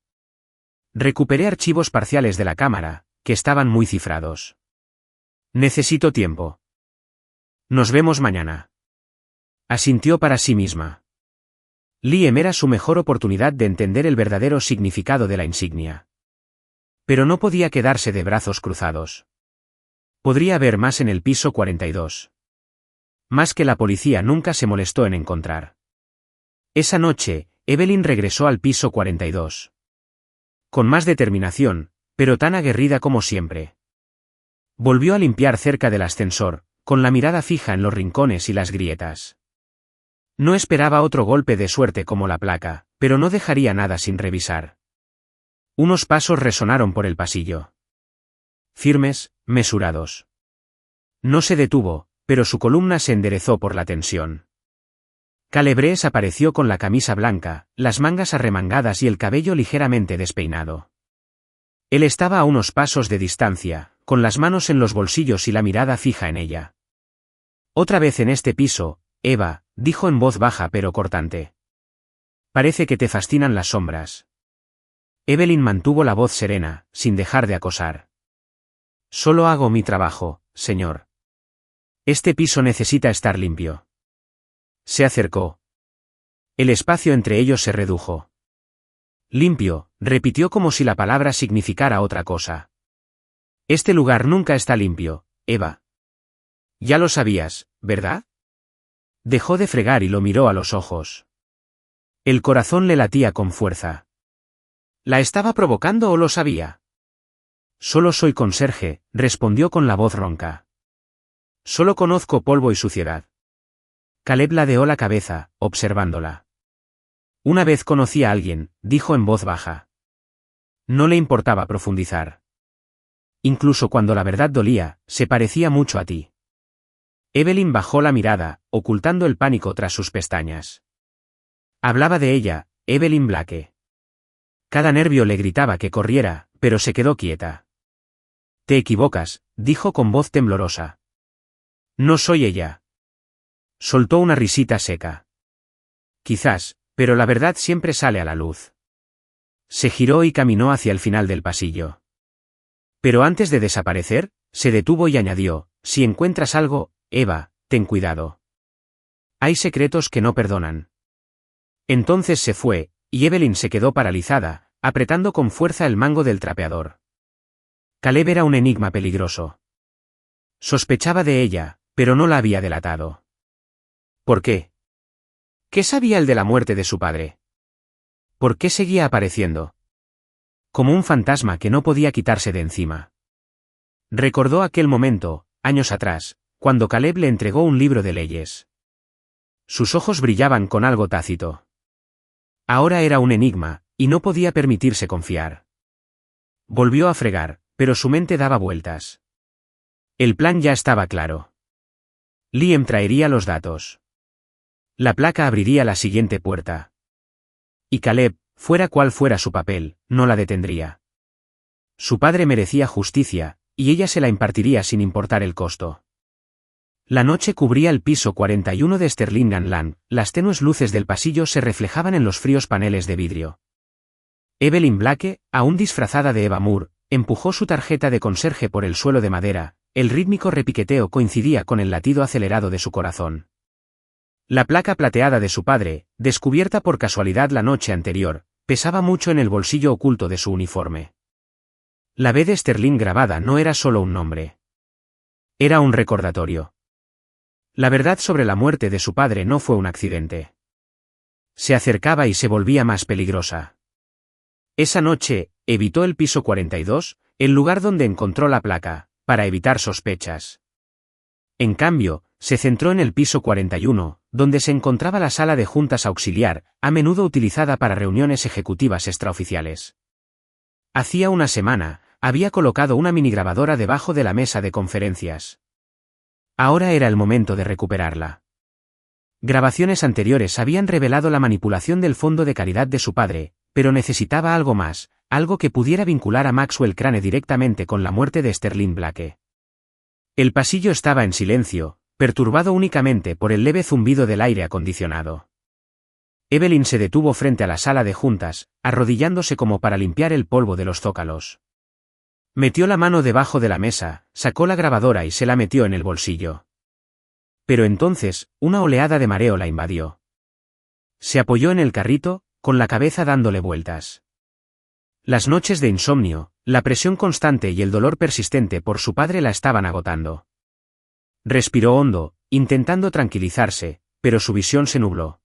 Speaker 1: Recuperé archivos parciales de la cámara, que estaban muy cifrados. Necesito tiempo. Nos vemos mañana. Asintió para sí misma. Liam era su mejor oportunidad de entender el verdadero significado de la insignia. Pero no podía quedarse de brazos cruzados. Podría haber más en el piso 42. Más que la policía nunca se molestó en encontrar. Esa noche, Evelyn regresó al piso 42. Con más determinación, pero tan aguerrida como siempre. Volvió a limpiar cerca del ascensor, con la mirada fija en los rincones y las grietas. No esperaba otro golpe de suerte como la placa, pero no dejaría nada sin revisar. Unos pasos resonaron por el pasillo. Firmes, mesurados. No se detuvo, pero su columna se enderezó por la tensión. Calebres apareció con la camisa blanca, las mangas arremangadas y el cabello ligeramente despeinado. Él estaba a unos pasos de distancia, con las manos en los bolsillos y la mirada fija en ella. «Otra vez en este piso, Eva», dijo en voz baja pero cortante. «Parece que te fascinan las sombras». Evelyn mantuvo la voz serena, sin dejar de acosar. «Solo hago mi trabajo, señor. Este piso necesita estar limpio». Se acercó. El espacio entre ellos se redujo. «Limpio», repitió como si la palabra significara otra cosa. «Este lugar nunca está limpio, Eva». «Ya lo sabías, ¿verdad?». Dejó de fregar y lo miró a los ojos. El corazón le latía con fuerza. ¿La estaba provocando o lo sabía? «Solo soy conserje», respondió con la voz ronca. «Solo conozco polvo y suciedad». Caleb ladeó la cabeza, observándola. «Una vez conocí a alguien», dijo en voz baja. No le importaba profundizar. «Incluso cuando la verdad dolía, se parecía mucho a ti». Evelyn bajó la mirada, ocultando el pánico tras sus pestañas. Hablaba de ella, Evelyn Blake. Cada nervio le gritaba que corriera, pero se quedó quieta. «Te equivocas», dijo con voz temblorosa. «No soy ella». Soltó una risita seca. «Quizás, pero la verdad siempre sale a la luz». Se giró y caminó hacia el final del pasillo. Pero antes de desaparecer, se detuvo y añadió: «Si encuentras algo, Eva, ten cuidado. Hay secretos que no perdonan». Entonces se fue, y Evelyn se quedó paralizada, apretando con fuerza el mango del trapeador. Caleb era un enigma peligroso. Sospechaba de ella, pero no la había delatado. ¿Por qué? ¿Qué sabía él de la muerte de su padre? ¿Por qué seguía apareciendo? Como un fantasma que no podía quitarse de encima. Recordó aquel momento, años atrás, cuando Caleb le entregó un libro de leyes. Sus ojos brillaban con algo tácito. Ahora era un enigma, y no podía permitirse confiar. Volvió a fregar, pero su mente daba vueltas. El plan ya estaba claro. Liam traería los datos. La placa abriría la siguiente puerta. Y Caleb, fuera cual fuera su papel, no la detendría. Su padre merecía justicia, y ella se la impartiría sin importar el costo. La noche cubría el piso 41 de Sterling Land, las tenues luces del pasillo se reflejaban en los fríos paneles de vidrio. Evelyn Blake, aún disfrazada de Eva Moore, empujó su tarjeta de conserje por el suelo de madera, el rítmico repiqueteo coincidía con el latido acelerado de su corazón. La placa plateada de su padre, descubierta por casualidad la noche anterior, pesaba mucho en el bolsillo oculto de su uniforme. La B de Sterling grabada no era solo un nombre. Era un recordatorio. La verdad sobre la muerte de su padre no fue un accidente. Se acercaba y se volvía más peligrosa. Esa noche, evitó el piso 42, el lugar donde encontró la placa, para evitar sospechas. En cambio, se centró en el piso 41, donde se encontraba la sala de juntas auxiliar, a menudo utilizada para reuniones ejecutivas extraoficiales. Hacía una semana, había colocado una minigrabadora debajo de la mesa de conferencias. Ahora era el momento de recuperarla. Grabaciones anteriores habían revelado la manipulación del fondo de caridad de su padre, pero necesitaba algo más, algo que pudiera vincular a Maxwell Crane directamente con la muerte de Sterling Blake. El pasillo estaba en silencio, perturbado únicamente por el leve zumbido del aire acondicionado. Evelyn se detuvo frente a la sala de juntas, arrodillándose como para limpiar el polvo de los zócalos. Metió la mano debajo de la mesa, sacó la grabadora y se la metió en el bolsillo. Pero entonces, una oleada de mareo la invadió. Se apoyó en el carrito, con la cabeza dándole vueltas. Las noches de insomnio, la presión constante y el dolor persistente por su padre la estaban agotando. Respiró hondo, intentando tranquilizarse, pero su visión se nubló.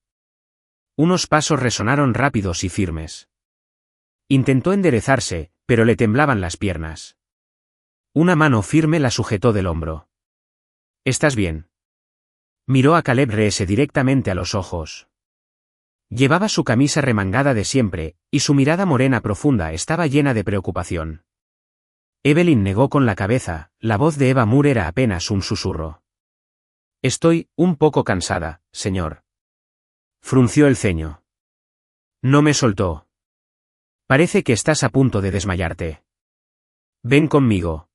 Speaker 1: Unos pasos resonaron rápidos y firmes. Intentó enderezarse, pero le temblaban las piernas. Una mano firme la sujetó del hombro. ¿Estás bien? Miró a Caleb Reese directamente a los ojos. Llevaba su camisa remangada de siempre, y su mirada morena profunda estaba llena de preocupación. Evelyn negó con la cabeza, la voz de Eva Moore era apenas un susurro. Estoy un poco cansada, señor. Frunció el ceño. No me soltó. Parece que estás a punto de desmayarte. Ven conmigo.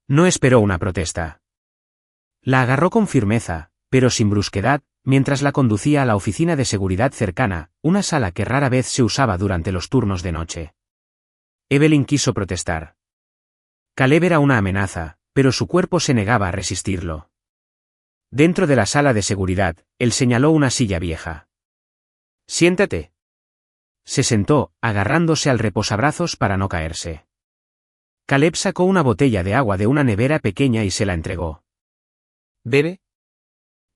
Speaker 1: No esperó una protesta. La agarró con firmeza, pero sin brusquedad, mientras la conducía a la oficina de seguridad cercana, una sala que rara vez se usaba durante los turnos de noche. Evelyn quiso protestar. Caleb era una amenaza, pero su cuerpo se negaba a resistirlo. Dentro de la sala de seguridad, él señaló una silla vieja. Siéntate. Se sentó, agarrándose al reposabrazos para no caerse. Caleb sacó una botella de agua de una nevera pequeña y se la entregó. ¿Bebe?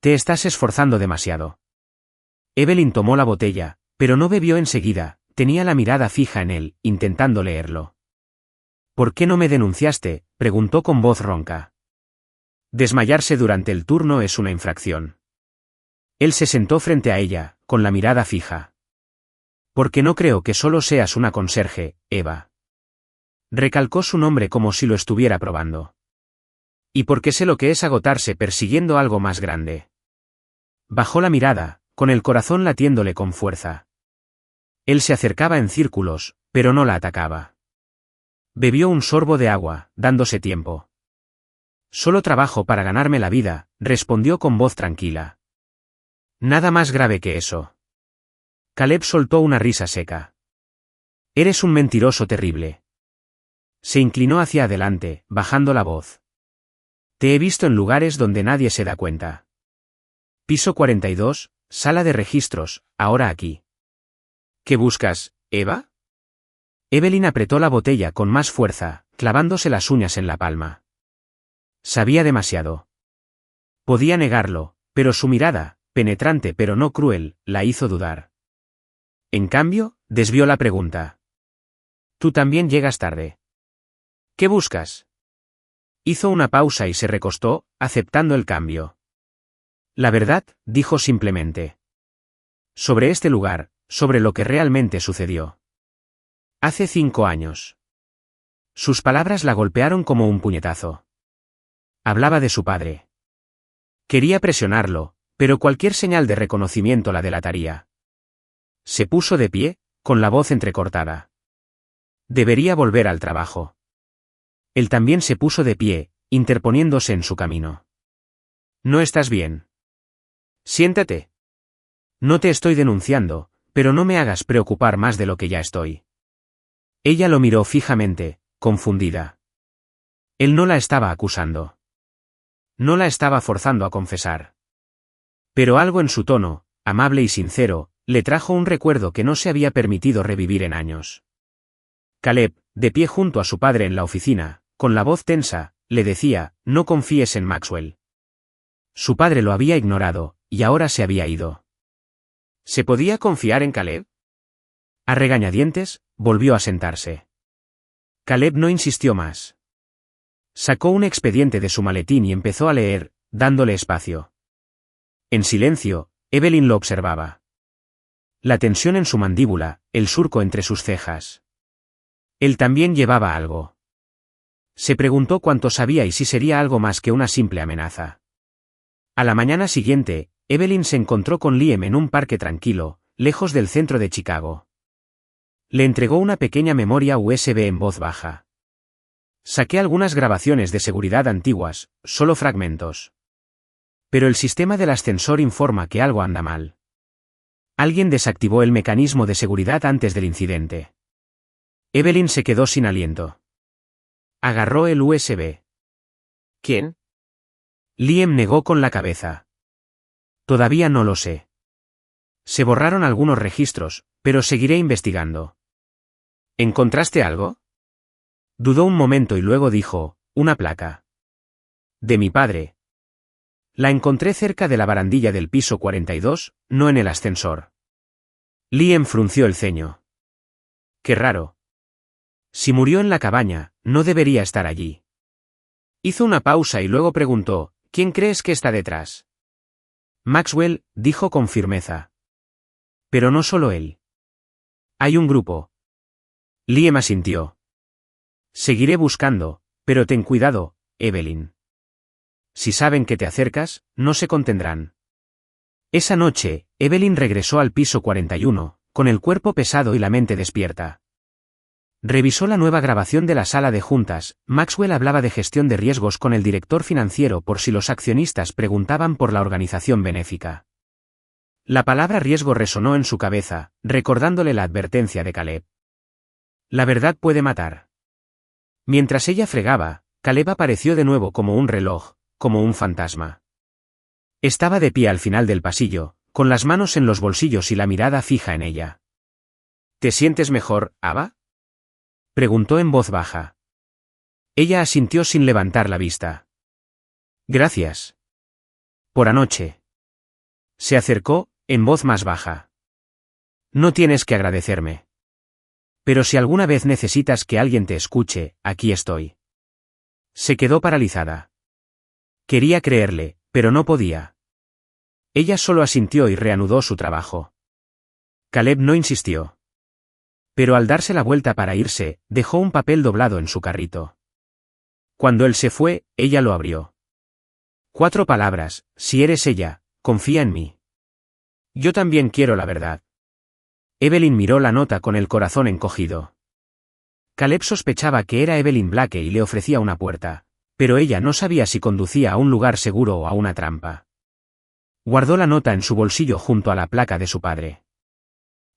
Speaker 1: Te estás esforzando demasiado. Evelyn tomó la botella, pero no bebió enseguida, tenía la mirada fija en él, intentando leerlo. ¿Por qué no me denunciaste?, preguntó con voz ronca. Desmayarse durante el turno es una infracción. Él se sentó frente a ella, con la mirada fija. Porque no creo que solo seas una conserje, Eva. Recalcó su nombre como si lo estuviera probando. Y porque sé lo que es agotarse persiguiendo algo más grande. Bajó la mirada, con el corazón latiéndole con fuerza. Él se acercaba en círculos, pero no la atacaba. Bebió un sorbo de agua, dándose tiempo. Solo trabajo para ganarme la vida, respondió con voz tranquila. Nada más grave que eso. Caleb soltó una risa seca. Eres un mentiroso terrible. Se inclinó hacia adelante, bajando la voz. Te he visto en lugares donde nadie se da cuenta. Piso 42, sala de registros, ahora aquí. ¿Qué buscas, Eva? Evelyn apretó la botella con más fuerza, clavándose las uñas en la palma. Sabía demasiado. Podía negarlo, pero su mirada, penetrante pero no cruel, la hizo dudar. En cambio, desvió la pregunta. Tú también llegas tarde. ¿Qué buscas? Hizo una pausa y se recostó, aceptando el cambio. La verdad, dijo simplemente. Sobre este lugar, sobre lo que realmente sucedió. Hace 5 años. Sus palabras la golpearon como un puñetazo. Hablaba de su padre. Quería presionarlo, pero cualquier señal de reconocimiento la delataría. Se puso de pie, con la voz entrecortada. Debería volver al trabajo. Él también se puso de pie, interponiéndose en su camino. No estás bien. Siéntate. No te estoy denunciando, pero no me hagas preocupar más de lo que ya estoy. Ella lo miró fijamente, confundida. Él no la estaba acusando. No la estaba forzando a confesar. Pero algo en su tono, amable y sincero, le trajo un recuerdo que no se había permitido revivir en años. Caleb, de pie junto a su padre en la oficina, con la voz tensa, le decía, no confíes en Maxwell. Su padre lo había ignorado, y ahora se había ido. ¿Se podía confiar en Caleb? A regañadientes, volvió a sentarse. Caleb no insistió más. Sacó un expediente de su maletín y empezó a leer, dándole espacio. En silencio, Evelyn lo observaba. La tensión en su mandíbula, el surco entre sus cejas. Él también llevaba algo. Se preguntó cuánto sabía y si sería algo más que una simple amenaza. A la mañana siguiente, Evelyn se encontró con Liam en un parque tranquilo, lejos del centro de Chicago. Le entregó una pequeña memoria USB en voz baja. Saqué algunas grabaciones de seguridad antiguas, solo fragmentos. Pero el sistema del ascensor informa que algo anda mal. Alguien desactivó el mecanismo de seguridad antes del incidente. Evelyn se quedó sin aliento. Agarró el USB.
Speaker 2: ¿Quién?
Speaker 1: Liam negó con la cabeza. Todavía no lo sé. Se borraron algunos registros, pero seguiré investigando.
Speaker 2: ¿Encontraste algo?
Speaker 1: Dudó un momento y luego dijo, una placa. De mi padre. La encontré cerca de la barandilla del piso 42, no en el ascensor. Liam frunció el ceño. Qué raro. Si murió en la cabaña, no debería estar allí. Hizo una pausa y luego preguntó, ¿quién crees que está detrás? Maxwell, dijo con firmeza. Pero no solo él. Hay un grupo. Liam asintió. Seguiré buscando, pero ten cuidado, Evelyn. Si saben que te acercas, no se contendrán. Esa noche, Evelyn regresó al piso 41, con el cuerpo pesado y la mente despierta. Revisó la nueva grabación de la sala de juntas. Maxwell hablaba de gestión de riesgos con el director financiero por si los accionistas preguntaban por la organización benéfica. La palabra riesgo resonó en su cabeza, recordándole la advertencia de Caleb. La verdad puede matar. Mientras ella fregaba, Caleb apareció de nuevo como un reloj, como un fantasma. Estaba de pie al final del pasillo, con las manos en los bolsillos y la mirada fija en ella.
Speaker 2: ¿Te sientes mejor, Ava?
Speaker 1: Preguntó en voz baja. Ella asintió sin levantar la vista. Gracias. Por anoche. Se acercó, en voz más baja. No tienes que agradecerme. Pero si alguna vez necesitas que alguien te escuche, aquí estoy. Se quedó paralizada. Quería creerle, pero no podía. Ella solo asintió y reanudó su trabajo. Caleb no insistió. Pero al darse la vuelta para irse, dejó un papel doblado en su carrito. Cuando él se fue, ella lo abrió. 4 palabras, si eres ella, confía en mí. Yo también quiero la verdad. Evelyn miró la nota con el corazón encogido. Caleb sospechaba que era Evelyn Blake y le ofrecía una puerta, pero ella no sabía si conducía a un lugar seguro o a una trampa. Guardó la nota en su bolsillo junto a la placa de su padre.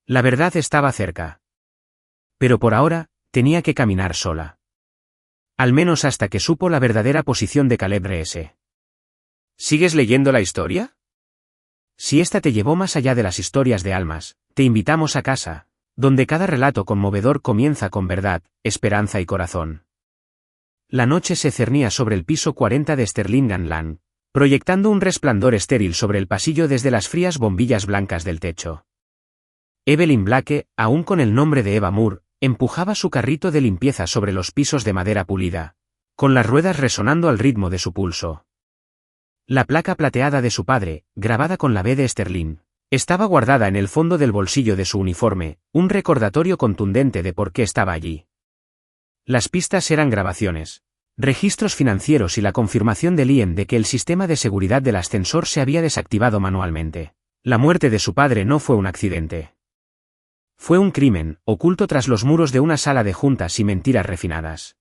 Speaker 1: La verdad estaba cerca. Pero por ahora, tenía que caminar sola. Al menos hasta que supo la verdadera posición de Caleb R.S.
Speaker 2: ¿Sigues leyendo la historia?
Speaker 1: Si esta te llevó más allá de las historias de almas, te invitamos a casa, donde cada relato conmovedor comienza con verdad, esperanza y corazón. La noche se cernía sobre el piso 40 de Sterling Land, proyectando un resplandor estéril sobre el pasillo desde las frías bombillas blancas del techo. Evelyn Blake, aún con el nombre de Eva Moore, empujaba su carrito de limpieza sobre los pisos de madera pulida, con las ruedas resonando al ritmo de su pulso. La placa plateada de su padre, grabada con la B de Sterling, estaba guardada en el fondo del bolsillo de su uniforme, un recordatorio contundente de por qué estaba allí. Las pistas eran grabaciones, registros financieros y la confirmación de Liam de que el sistema de seguridad del ascensor se había desactivado manualmente. La muerte de su padre no fue un accidente. Fue un crimen, oculto tras los muros de una sala de juntas y mentiras refinadas.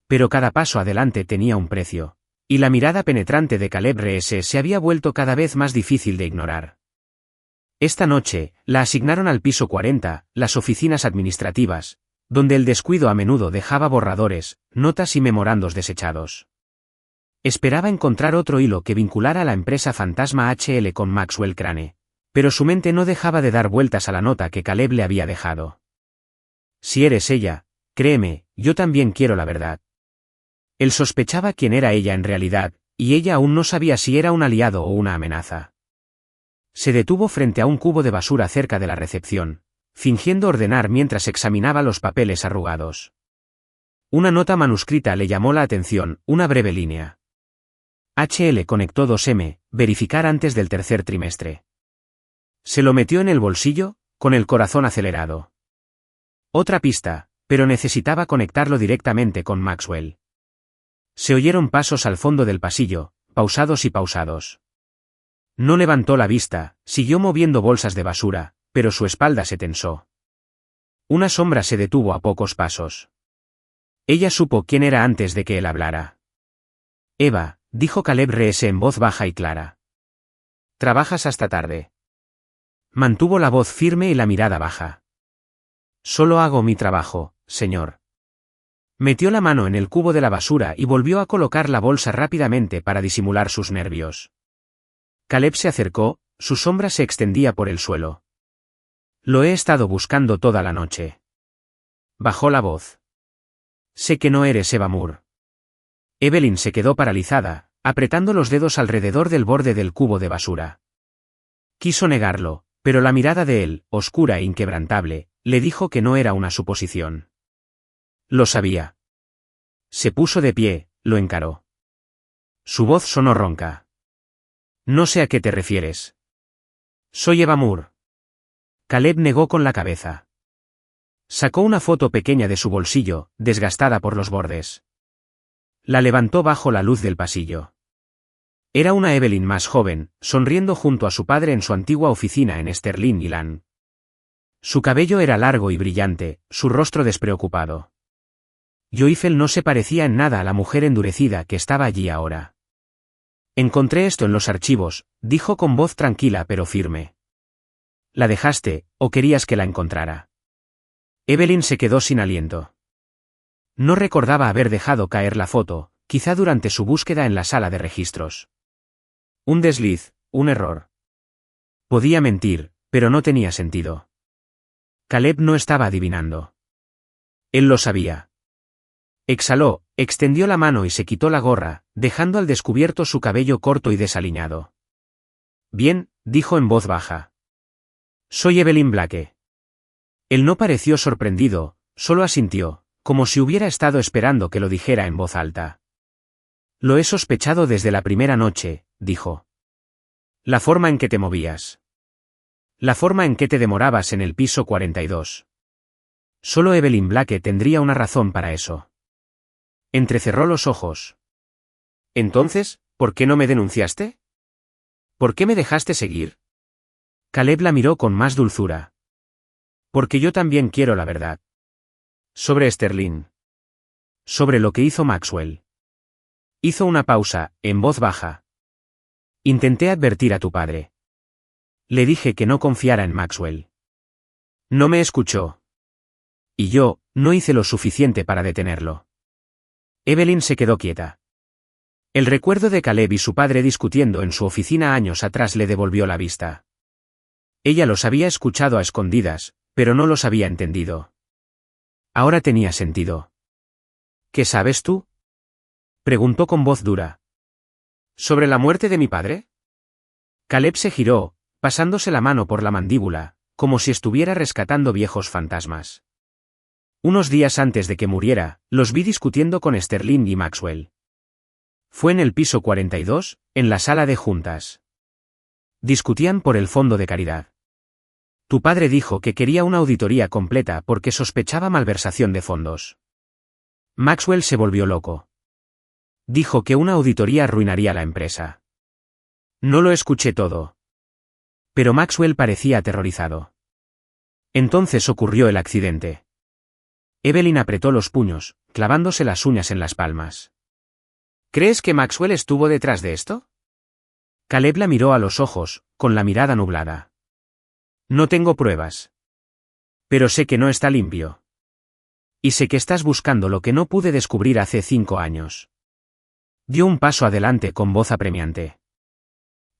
Speaker 1: Pero cada paso adelante tenía un precio, y la mirada penetrante de Caleb R.S. se había vuelto cada vez más difícil de ignorar. Esta noche, la asignaron al piso 40, las oficinas administrativas, donde el descuido a menudo dejaba borradores, notas y memorandos desechados. Esperaba encontrar otro hilo que vinculara a la empresa fantasma HL con Maxwell Crane, pero su mente no dejaba de dar vueltas a la nota que Caleb le había dejado. Si eres ella, créeme, yo también quiero la verdad. Él sospechaba quién era ella en realidad, y ella aún no sabía si era un aliado o una amenaza. Se detuvo frente a un cubo de basura cerca de la recepción, fingiendo ordenar mientras examinaba los papeles arrugados. Una nota manuscrita le llamó la atención, una breve línea. HL conectó 2M, verificar antes del tercer trimestre. Se lo metió en el bolsillo, con el corazón acelerado. Otra pista, pero necesitaba conectarlo directamente con Maxwell. Se oyeron pasos al fondo del pasillo, pausados y pausados. No levantó la vista, siguió moviendo bolsas de basura, pero su espalda se tensó. Una sombra se detuvo a pocos pasos. Ella supo quién era antes de que él hablara. Eva, dijo Caleb Reese en voz baja y clara.
Speaker 2: ¿Trabajas hasta tarde?
Speaker 1: Mantuvo la voz firme y la mirada baja. Solo hago mi trabajo, señor. Metió la mano en el cubo de la basura y volvió a colocar la bolsa rápidamente para disimular sus nervios. Caleb se acercó, su sombra se extendía por el suelo. Lo he estado buscando toda la noche. Bajó la voz. Sé que no eres Eva Moore. Evelyn se quedó paralizada, apretando los dedos alrededor del borde del cubo de basura. Quiso negarlo, pero la mirada de él, oscura e inquebrantable, le dijo que no era una suposición. Lo sabía. Se puso de pie, lo encaró. Su voz sonó ronca. No sé a qué te refieres. Soy Eva Moore. Caleb negó con la cabeza. Sacó una foto pequeña de su bolsillo, desgastada por los bordes. La levantó bajo la luz del pasillo. Era una Evelyn más joven, sonriendo junto a su padre en su antigua oficina en Sterling Island. Su cabello era largo y brillante, su rostro despreocupado. Joyfel no se parecía en nada a la mujer endurecida que estaba allí ahora. Encontré esto en los archivos, dijo con voz tranquila pero firme. ¿La dejaste, o querías que la encontrara? Evelyn se quedó sin aliento. No recordaba haber dejado caer la foto, quizá durante su búsqueda en la sala de registros. Un desliz, un error. Podía mentir, pero no tenía sentido. Caleb no estaba adivinando. Él lo sabía. Exhaló, extendió la mano y se quitó la gorra, dejando al descubierto su cabello corto y desaliñado. Bien, dijo en voz baja. Soy Evelyn Blake. Él no pareció sorprendido, solo asintió, como si hubiera estado esperando que lo dijera en voz alta. Lo he sospechado desde la primera noche, dijo. La forma en que te movías. La forma en que te demorabas en el piso 42. Solo Evelyn Blake tendría una razón para eso. Entrecerró los ojos.
Speaker 2: Entonces, ¿por qué no me denunciaste? ¿Por qué me dejaste seguir?
Speaker 1: Caleb la miró con más dulzura. Porque yo también quiero la verdad.
Speaker 2: Sobre Sterling.
Speaker 1: Sobre lo que hizo Maxwell. Hizo una pausa, en voz baja. Intenté advertir a tu padre. Le dije que no confiara en Maxwell. No me escuchó. Y yo, no hice lo suficiente para detenerlo. Evelyn se quedó quieta. El recuerdo de Caleb y su padre discutiendo en su oficina años atrás le devolvió la vista. Ella los había escuchado a escondidas, pero no los había entendido. Ahora tenía sentido. ¿Qué sabes tú? Preguntó con voz dura.
Speaker 2: ¿Sobre la muerte de mi padre?
Speaker 1: Caleb se giró, pasándose la mano por la mandíbula, como si estuviera rescatando viejos fantasmas. Unos días antes de que muriera, los vi discutiendo con Sterling y Maxwell. Fue en el piso 42, en la sala de juntas. Discutían por el fondo de caridad. Tu padre dijo que quería una auditoría completa porque sospechaba malversación de fondos. Maxwell se volvió loco. Dijo que una auditoría arruinaría la empresa. No lo escuché todo. Pero Maxwell parecía aterrorizado. Entonces ocurrió el accidente. Evelyn apretó los puños, clavándose las uñas en las palmas.
Speaker 2: ¿Crees que Maxwell estuvo detrás de esto?
Speaker 1: Caleb la miró a los ojos, con la mirada nublada. No tengo pruebas. Pero sé que no está limpio. Y sé que estás buscando lo que no pude descubrir hace 5 años. Dio un paso adelante con voz apremiante.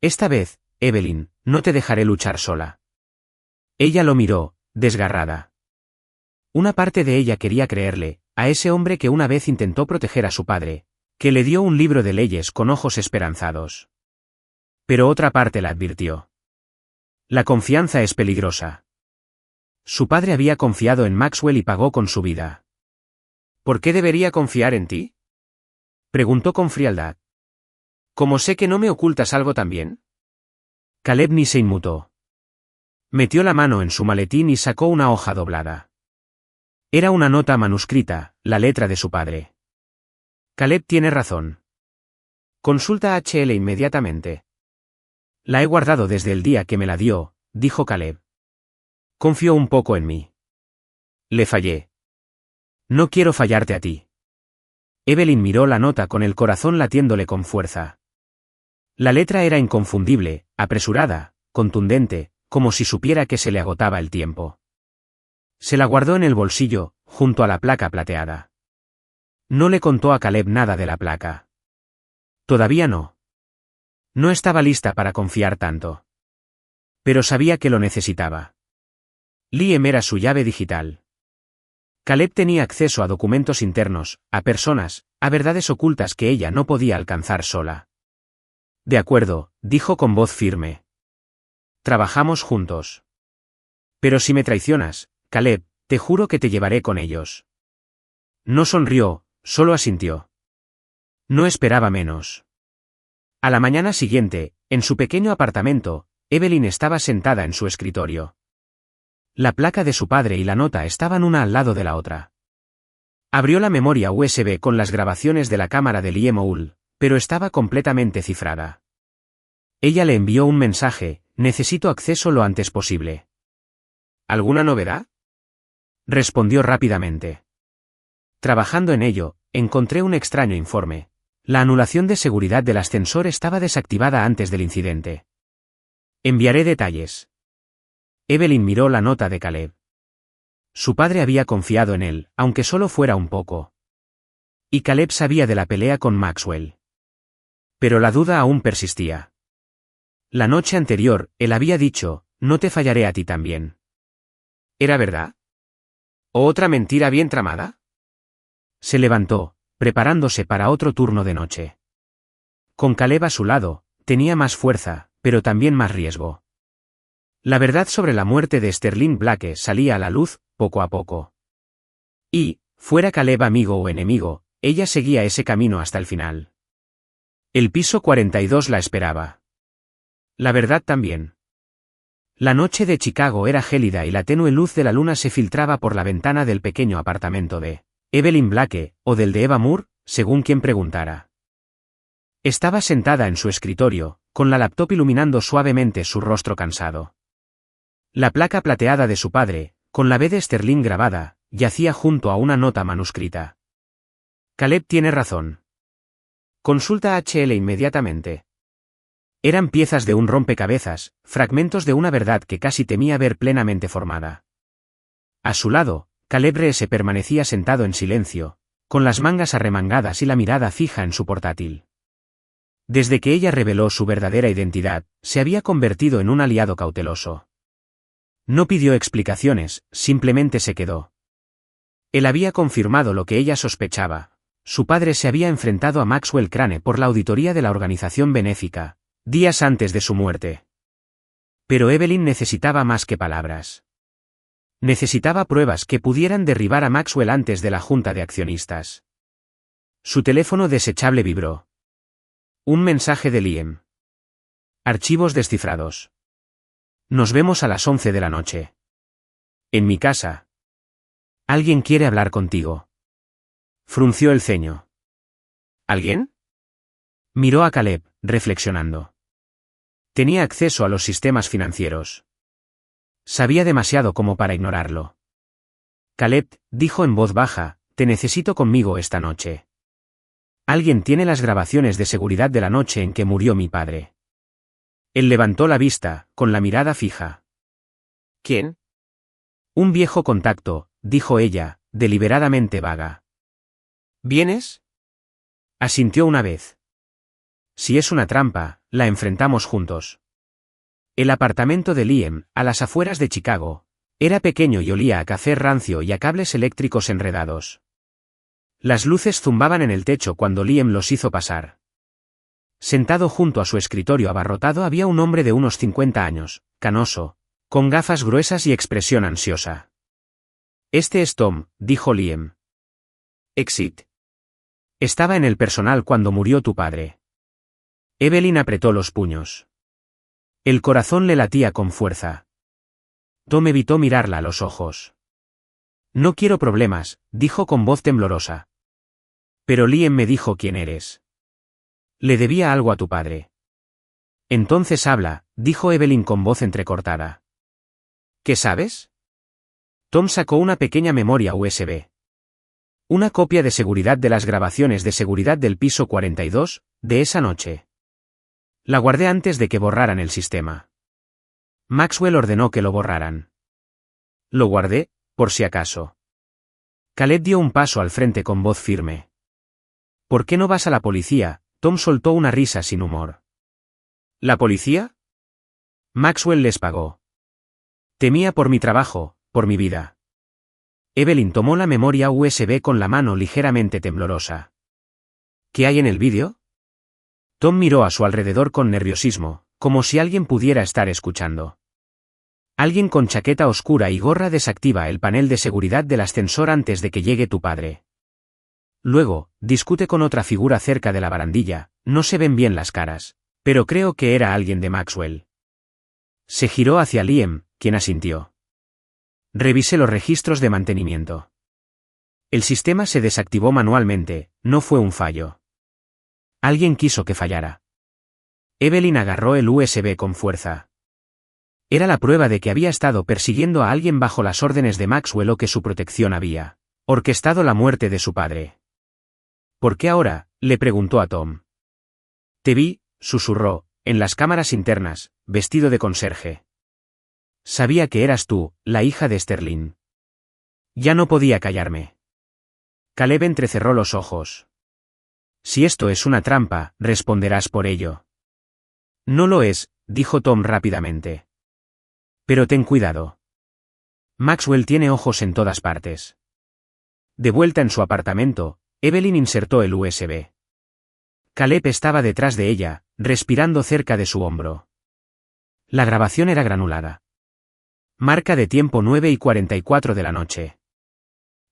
Speaker 1: Esta vez, Evelyn, no te dejaré luchar sola. Ella lo miró, desgarrada. Una parte de ella quería creerle, a ese hombre que una vez intentó proteger a su padre, que le dio un libro de leyes con ojos esperanzados. Pero otra parte la advirtió. La confianza es peligrosa. Su padre había confiado en Maxwell y pagó con su vida.
Speaker 2: ¿Por qué debería confiar en ti?
Speaker 1: Preguntó con frialdad.
Speaker 2: ¿Cómo sé que no me ocultas algo también?
Speaker 1: Caleb ni se inmutó. Metió la mano en su maletín y sacó una hoja doblada. Era una nota manuscrita, la letra de su padre. Caleb tiene razón. Consulta a HL inmediatamente. La he guardado desde el día que me la dio, dijo Caleb. Confió un poco en mí. Le fallé. No quiero fallarte a ti. Evelyn miró la nota con el corazón latiéndole con fuerza. La letra era inconfundible, apresurada, contundente, como si supiera que se le agotaba el tiempo. Se la guardó en el bolsillo, junto a la placa plateada. No le contó a Caleb nada de la placa. Todavía no. No estaba lista para confiar tanto. Pero sabía que lo necesitaba. Liam era su llave digital. Caleb tenía acceso a documentos internos, a personas, a verdades ocultas que ella no podía alcanzar sola. De acuerdo, dijo con voz firme. Trabajamos juntos. Pero si me traicionas, Caleb, te juro que te llevaré con ellos. No sonrió, solo asintió. No esperaba menos. A la mañana siguiente, en su pequeño apartamento, Evelyn estaba sentada en su escritorio. La placa de su padre y la nota estaban una al lado de la otra. Abrió la memoria USB con las grabaciones de la cámara de Liam O'Hull, pero estaba completamente cifrada. Ella le envió un mensaje: necesito acceso lo antes posible. ¿Alguna novedad? Respondió rápidamente. Trabajando en ello, encontré un extraño informe. La anulación de seguridad del ascensor estaba desactivada antes del incidente. Enviaré detalles. Evelyn miró la nota de Caleb. Su padre había confiado en él, aunque solo fuera un poco. Y Caleb sabía de la pelea con Maxwell. Pero la duda aún persistía. La noche anterior, él había dicho: no te fallaré a ti también. ¿Era verdad? ¿O otra mentira bien tramada? Se levantó, preparándose para otro turno de noche. Con Caleb a su lado, tenía más fuerza, pero también más riesgo. La verdad sobre la muerte de Sterling Blake salía a la luz, poco a poco. Y, fuera Caleb amigo o enemigo, ella seguía ese camino hasta el final. El piso 42 la esperaba. La verdad también. La noche de Chicago era gélida y la tenue luz de la luna se filtraba por la ventana del pequeño apartamento de Evelyn Blake, o del de Eva Moore, según quien preguntara. Estaba sentada en su escritorio, con la laptop iluminando suavemente su rostro cansado. La placa plateada de su padre, con la B de Sterling grabada, yacía junto a una nota manuscrita. Caleb tiene razón. Consulta HL inmediatamente. Eran piezas de un rompecabezas, fragmentos de una verdad que casi temía ver plenamente formada. A su lado, Caleb Reese permanecía sentado en silencio, con las mangas arremangadas y la mirada fija en su portátil. Desde que ella reveló su verdadera identidad, se había convertido en un aliado cauteloso. No pidió explicaciones, simplemente se quedó. Él había confirmado lo que ella sospechaba. Su padre se había enfrentado a Maxwell Crane por la auditoría de la organización benéfica, días antes de su muerte. Pero Evelyn necesitaba más que palabras. Necesitaba pruebas que pudieran derribar a Maxwell antes de la junta de accionistas. Su teléfono desechable vibró. Un mensaje de Liam. Archivos descifrados. Nos vemos a las 11 de la noche. En mi casa. Alguien quiere hablar contigo. Frunció el ceño. ¿Alguien? Miró a Caleb, reflexionando. Tenía acceso a los sistemas financieros. Sabía demasiado como para ignorarlo. Caleb, dijo en voz baja, te necesito conmigo esta noche. Alguien tiene las grabaciones de seguridad de la noche en que murió mi padre. Él levantó la vista, con la mirada fija. ¿Quién? Un viejo contacto, dijo ella, deliberadamente vaga. ¿Vienes? Asintió una vez. Si es una trampa, la enfrentamos juntos. El apartamento de Liam, a las afueras de Chicago, era pequeño y olía a café rancio y a cables eléctricos enredados. Las luces zumbaban en el techo cuando Liam los hizo pasar. Sentado junto a su escritorio abarrotado había un hombre de unos 50 años, canoso, con gafas gruesas y expresión ansiosa. Este es Tom, dijo Liam. Exit. Estaba en el personal cuando murió tu padre. Evelyn apretó los puños. El corazón le latía con fuerza. Tom evitó mirarla a los ojos. No quiero problemas, dijo con voz temblorosa. Pero Liam me dijo quién eres. Le debía algo a tu padre. Entonces habla, dijo Evelyn con voz entrecortada. ¿Qué sabes? Tom sacó una pequeña memoria USB. Una copia de seguridad de las grabaciones de seguridad del piso 42, de esa noche. La guardé antes de que borraran el sistema. Maxwell ordenó que lo borraran. Lo guardé, por si acaso. Caleb dio un paso al frente con voz firme. ¿Por qué no vas a la policía? Tom soltó una risa sin humor. ¿La policía? Maxwell les pagó. Temía por mi trabajo, por mi vida. Evelyn tomó la memoria USB con la mano ligeramente temblorosa. ¿Qué hay en el vídeo? Tom miró a su alrededor con nerviosismo, como si alguien pudiera estar escuchando. Alguien con chaqueta oscura y gorra desactiva el panel de seguridad del ascensor antes de que llegue tu padre. Luego, discute con otra figura cerca de la barandilla, no se ven bien las caras, pero creo que era alguien de Maxwell. Se giró hacia Liam, quien asintió. Revisé los registros de mantenimiento. El sistema se desactivó manualmente, no fue un fallo. Alguien quiso que fallara. Evelyn agarró el USB con fuerza. Era la prueba de que había estado persiguiendo a alguien bajo las órdenes de Maxwell o que su protección había orquestado la muerte de su padre. ¿Por qué ahora?, le preguntó a Tom. Te vi, susurró, en las cámaras internas, vestido de conserje. Sabía que eras tú, la hija de Sterling. Ya no podía callarme. Caleb entrecerró los ojos. Si esto es una trampa, responderás por ello. No lo es, dijo Tom rápidamente. Pero ten cuidado. Maxwell tiene ojos en todas partes. De vuelta en su apartamento, Evelyn insertó el USB. Caleb estaba detrás de ella, respirando cerca de su hombro. La grabación era granulada. Marca de tiempo 9:44 de la noche.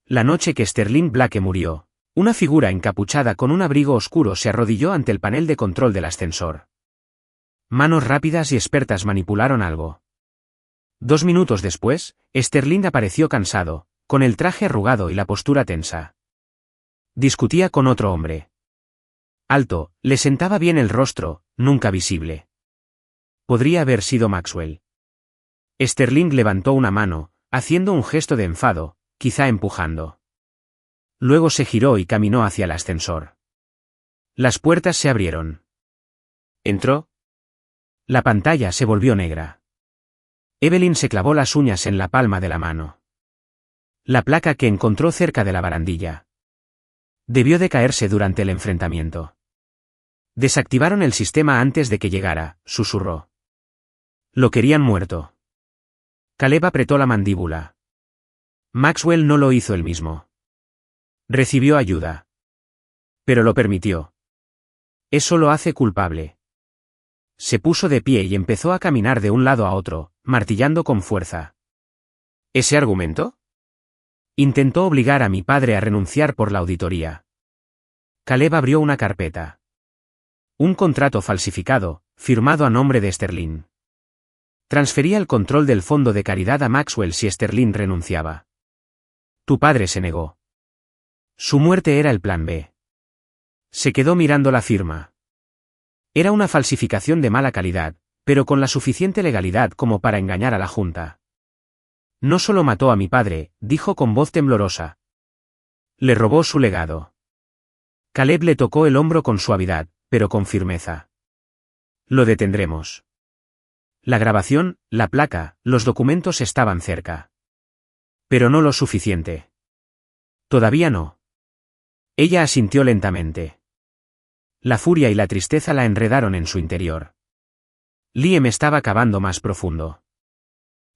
Speaker 1: La noche que Sterling Blake murió, una figura encapuchada con un abrigo oscuro se arrodilló ante el panel de control del ascensor. Manos rápidas y expertas manipularon algo. 2 minutos después, Sterling apareció cansado, con el traje arrugado y la postura tensa. Discutía con otro hombre. Alto, le sentaba bien el rostro, nunca visible. Podría haber sido Maxwell. Sterling levantó una mano, haciendo un gesto de enfado, quizá empujando. Luego se giró y caminó hacia el ascensor. Las puertas se abrieron. ¿Entró? La pantalla se volvió negra. Evelyn se clavó las uñas en la palma de la mano. La placa que encontró cerca de la barandilla. Debió de caerse durante el enfrentamiento. Desactivaron el sistema antes de que llegara, susurró. Lo querían muerto. Caleb apretó la mandíbula. Maxwell no lo hizo él mismo. Recibió ayuda. Pero lo permitió. Eso lo hace culpable. Se puso de pie y empezó a caminar de un lado a otro, martillando con fuerza. ¿Ese argumento? Intentó obligar a mi padre a renunciar por la auditoría. Caleb abrió una carpeta. Un contrato falsificado, firmado a nombre de Sterling. Transfería el control del fondo de caridad a Maxwell si Sterling renunciaba. Tu padre se negó. Su muerte era el plan B. Se quedó mirando la firma. Era una falsificación de mala calidad, pero con la suficiente legalidad como para engañar a la Junta. No solo mató a mi padre, dijo con voz temblorosa. Le robó su legado. Caleb le tocó el hombro con suavidad, pero con firmeza. Lo detendremos. La grabación, la placa, los documentos estaban cerca. Pero no lo suficiente. Todavía no. Ella asintió lentamente. La furia y la tristeza la enredaron en su interior. Liam estaba cavando más profundo.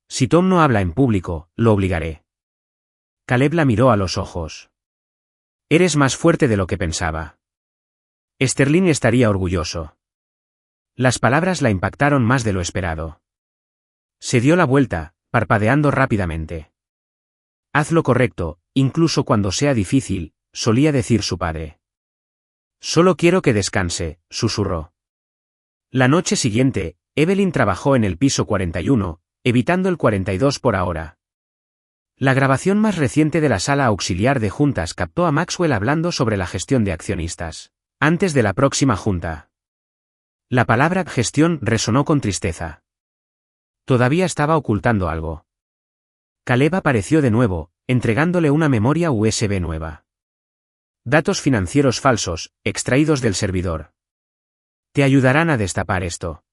Speaker 1: Si Tom no habla en público, lo obligaré. Caleb la miró a los ojos. Eres más fuerte de lo que pensaba. Sterling estaría orgulloso. Las palabras la impactaron más de lo esperado. Se dio la vuelta, parpadeando rápidamente. Haz lo correcto, incluso cuando sea difícil, solía decir su padre. Solo quiero que descanse, susurró. La noche siguiente, Evelyn trabajó en el piso 41, evitando el 42 por ahora. La grabación más reciente de la sala auxiliar de juntas captó a Maxwell hablando sobre la gestión de accionistas. Antes de la próxima junta. La palabra gestión resonó con tristeza. Todavía estaba ocultando algo. Caleb apareció de nuevo, entregándole una memoria USB nueva. Datos financieros falsos, extraídos del servidor. Te ayudarán a destapar esto.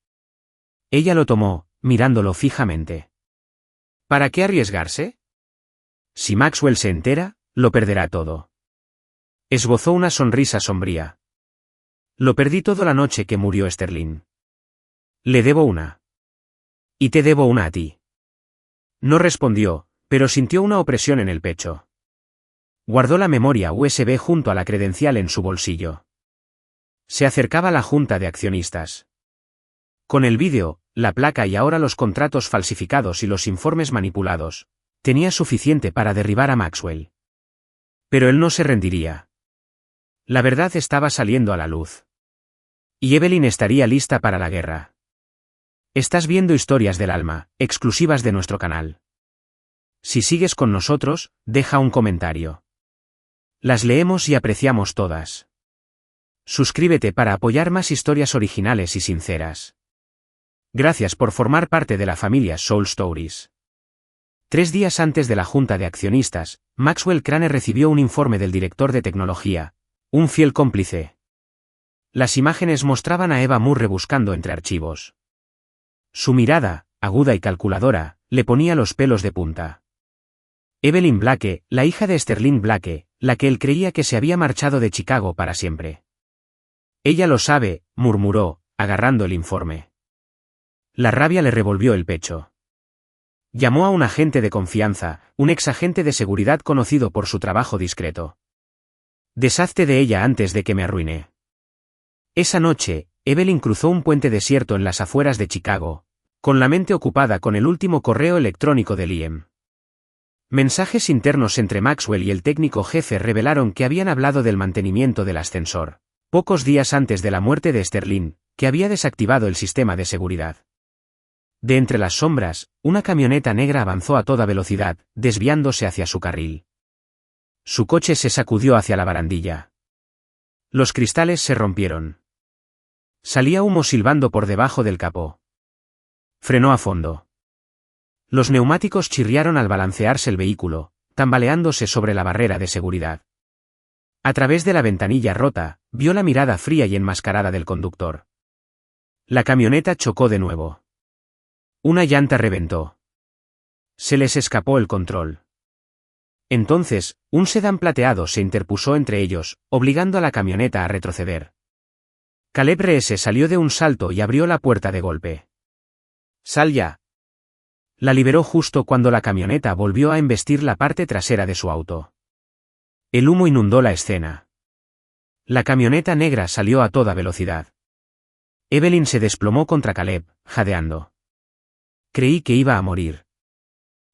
Speaker 1: Ella lo tomó, mirándolo fijamente. ¿Para qué arriesgarse? Si Maxwell se entera, lo perderá todo. Esbozó una sonrisa sombría. Lo perdí toda la noche que murió Sterling. Le debo una. Y te debo una a ti. No respondió, pero sintió una opresión en el pecho. Guardó la memoria USB junto a la credencial en su bolsillo. Se acercaba la junta de accionistas. Con el vídeo, la placa y ahora los contratos falsificados y los informes manipulados, tenía suficiente para derribar a Maxwell. Pero él no se rendiría. La verdad estaba saliendo a la luz. Y Evelyn estaría lista para la guerra. Estás viendo Historias del Alma, exclusivas de nuestro canal. Si sigues con nosotros, deja un comentario. Las leemos y apreciamos todas. Suscríbete para apoyar más historias originales y sinceras. Gracias por formar parte de la familia Soul Stories. 3 días antes de la junta de accionistas, Maxwell Crane recibió un informe del director de tecnología, un fiel cómplice. Las imágenes mostraban a Eva Moore rebuscando entre archivos. Su mirada, aguda y calculadora, le ponía los pelos de punta. Evelyn Blake, la hija de Sterling Blake, la que él creía que se había marchado de Chicago para siempre. Ella lo sabe, murmuró, agarrando el informe. La rabia le revolvió el pecho. Llamó a un agente de confianza, un exagente de seguridad conocido por su trabajo discreto. Deshazte de ella antes de que me arruine. Esa noche, Evelyn cruzó un puente desierto en las afueras de Chicago, con la mente ocupada con el último correo electrónico de Liam. Mensajes internos entre Maxwell y el técnico jefe revelaron que habían hablado del mantenimiento del ascensor, pocos días antes de la muerte de Sterling, que había desactivado el sistema de seguridad. De entre las sombras, una camioneta negra avanzó a toda velocidad, desviándose hacia su carril. Su coche se sacudió hacia la barandilla. Los cristales se rompieron. Salía humo silbando por debajo del capó. Frenó a fondo. Los neumáticos chirriaron al balancearse el vehículo, tambaleándose sobre la barrera de seguridad. A través de la ventanilla rota, vio la mirada fría y enmascarada del conductor. La camioneta chocó de nuevo. Una llanta reventó. Se les escapó el control. Entonces, un sedán plateado se interpuso entre ellos, obligando a la camioneta a retroceder. Caleb Reese salió de un salto y abrió la puerta de golpe. «¡Sal ya!». La liberó justo cuando la camioneta volvió a embestir la parte trasera de su auto. El humo inundó la escena. La camioneta negra salió a toda velocidad. Evelyn se desplomó contra Caleb, jadeando. Creí que iba a morir.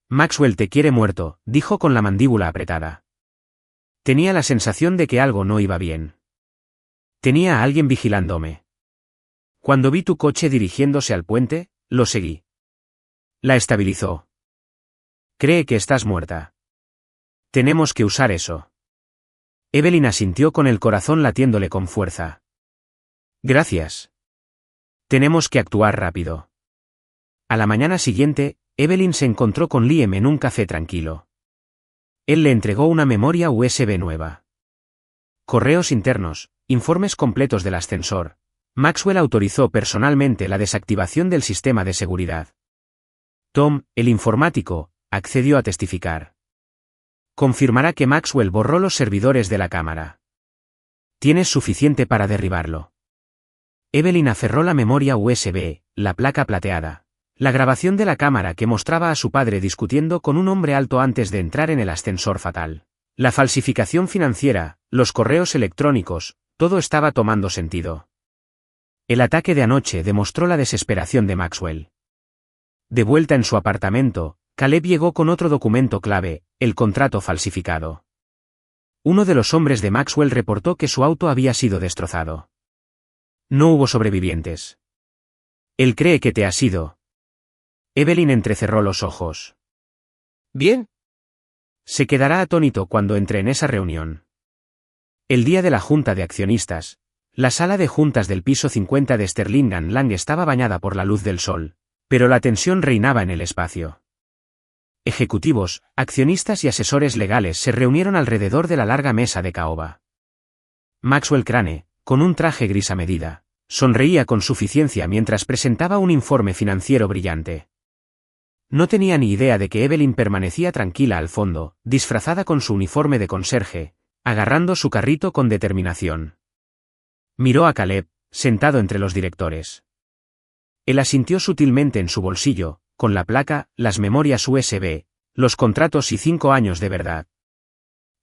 Speaker 1: Maxwell te quiere muerto, dijo con la mandíbula apretada. Tenía la sensación de que algo no iba bien. Tenía a alguien vigilándome. Cuando vi tu coche dirigiéndose al puente, lo seguí. La estabilizó. Cree que estás muerta. Tenemos que usar eso. Evelyn asintió con el corazón latiéndole con fuerza. Gracias. Tenemos que actuar rápido. A la mañana siguiente, Evelyn se encontró con Liam en un café tranquilo. Él le entregó una memoria USB nueva. Correos internos, informes completos del ascensor. Maxwell autorizó personalmente la desactivación del sistema de seguridad. Tom, el informático, accedió a testificar. Confirmará que Maxwell borró los servidores de la cámara. Tienes suficiente para derribarlo. Evelyn aferró la memoria USB, la placa plateada. La grabación de la cámara que mostraba a su padre discutiendo con un hombre alto antes de entrar en el ascensor fatal. La falsificación financiera, los correos electrónicos, todo estaba tomando sentido. El ataque de anoche demostró la desesperación de Maxwell. De vuelta en su apartamento, Caleb llegó con otro documento clave, el contrato falsificado. Uno de los hombres de Maxwell reportó que su auto había sido destrozado. No hubo sobrevivientes. Él cree que te has ido. Evelyn entrecerró los ojos. Bien. Se quedará atónito cuando entre en esa reunión. El día de la junta de accionistas, la sala de juntas del piso 50 de Sterling Lang estaba bañada por la luz del sol, pero la tensión reinaba en el espacio. Ejecutivos, accionistas y asesores legales se reunieron alrededor de la larga mesa de caoba. Maxwell Crane, con un traje gris a medida, sonreía con suficiencia mientras presentaba un informe financiero brillante. No tenía ni idea de que Evelyn permanecía tranquila al fondo, disfrazada con su uniforme de conserje, agarrando su carrito con determinación. Miró a Caleb, sentado entre los directores. Él asintió sutilmente en su bolsillo, con la placa, las memorias USB, los contratos y 5 años de verdad.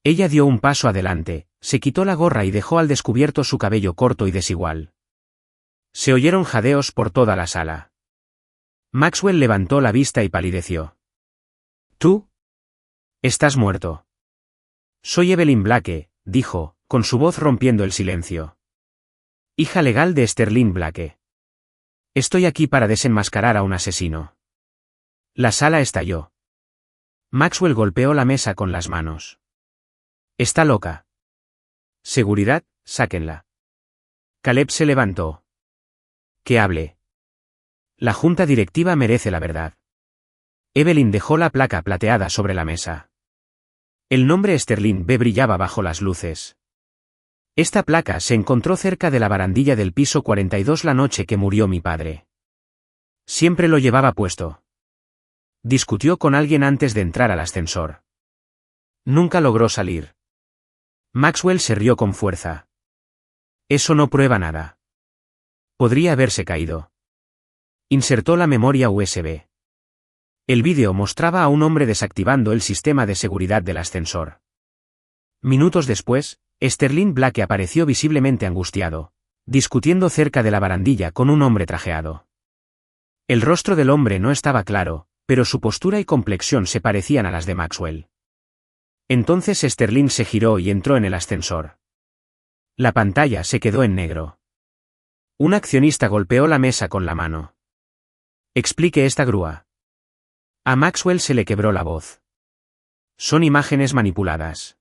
Speaker 1: Ella dio un paso adelante, se quitó la gorra y dejó al descubierto su cabello corto y desigual. Se oyeron jadeos por toda la sala. Maxwell levantó la vista y palideció. ¿Tú? Estás muerto. Soy Evelyn Blake, dijo, con su voz rompiendo el silencio. Hija legal de Sterling Blake. Estoy aquí para desenmascarar a un asesino. La sala estalló. Maxwell golpeó la mesa con las manos. Está loca. Seguridad, sáquenla. Caleb se levantó. Que hable. La junta directiva merece la verdad. Evelyn dejó la placa plateada sobre la mesa. El nombre Sterling B brillaba bajo las luces. Esta placa se encontró cerca de la barandilla del piso 42 la noche que murió mi padre. Siempre lo llevaba puesto. Discutió con alguien antes de entrar al ascensor. Nunca logró salir. Maxwell se rió con fuerza. Eso no prueba nada. Podría haberse caído. Insertó la memoria USB. El vídeo mostraba a un hombre desactivando el sistema de seguridad del ascensor. Minutos después, Sterling Blake apareció visiblemente angustiado, discutiendo cerca de la barandilla con un hombre trajeado. El rostro del hombre no estaba claro, pero su postura y complexión se parecían a las de Maxwell. Entonces Sterling se giró y entró en el ascensor. La pantalla se quedó en negro. Un accionista golpeó la mesa con la mano. Explique esta grúa. A Maxwell se le quebró la voz. Son imágenes manipuladas.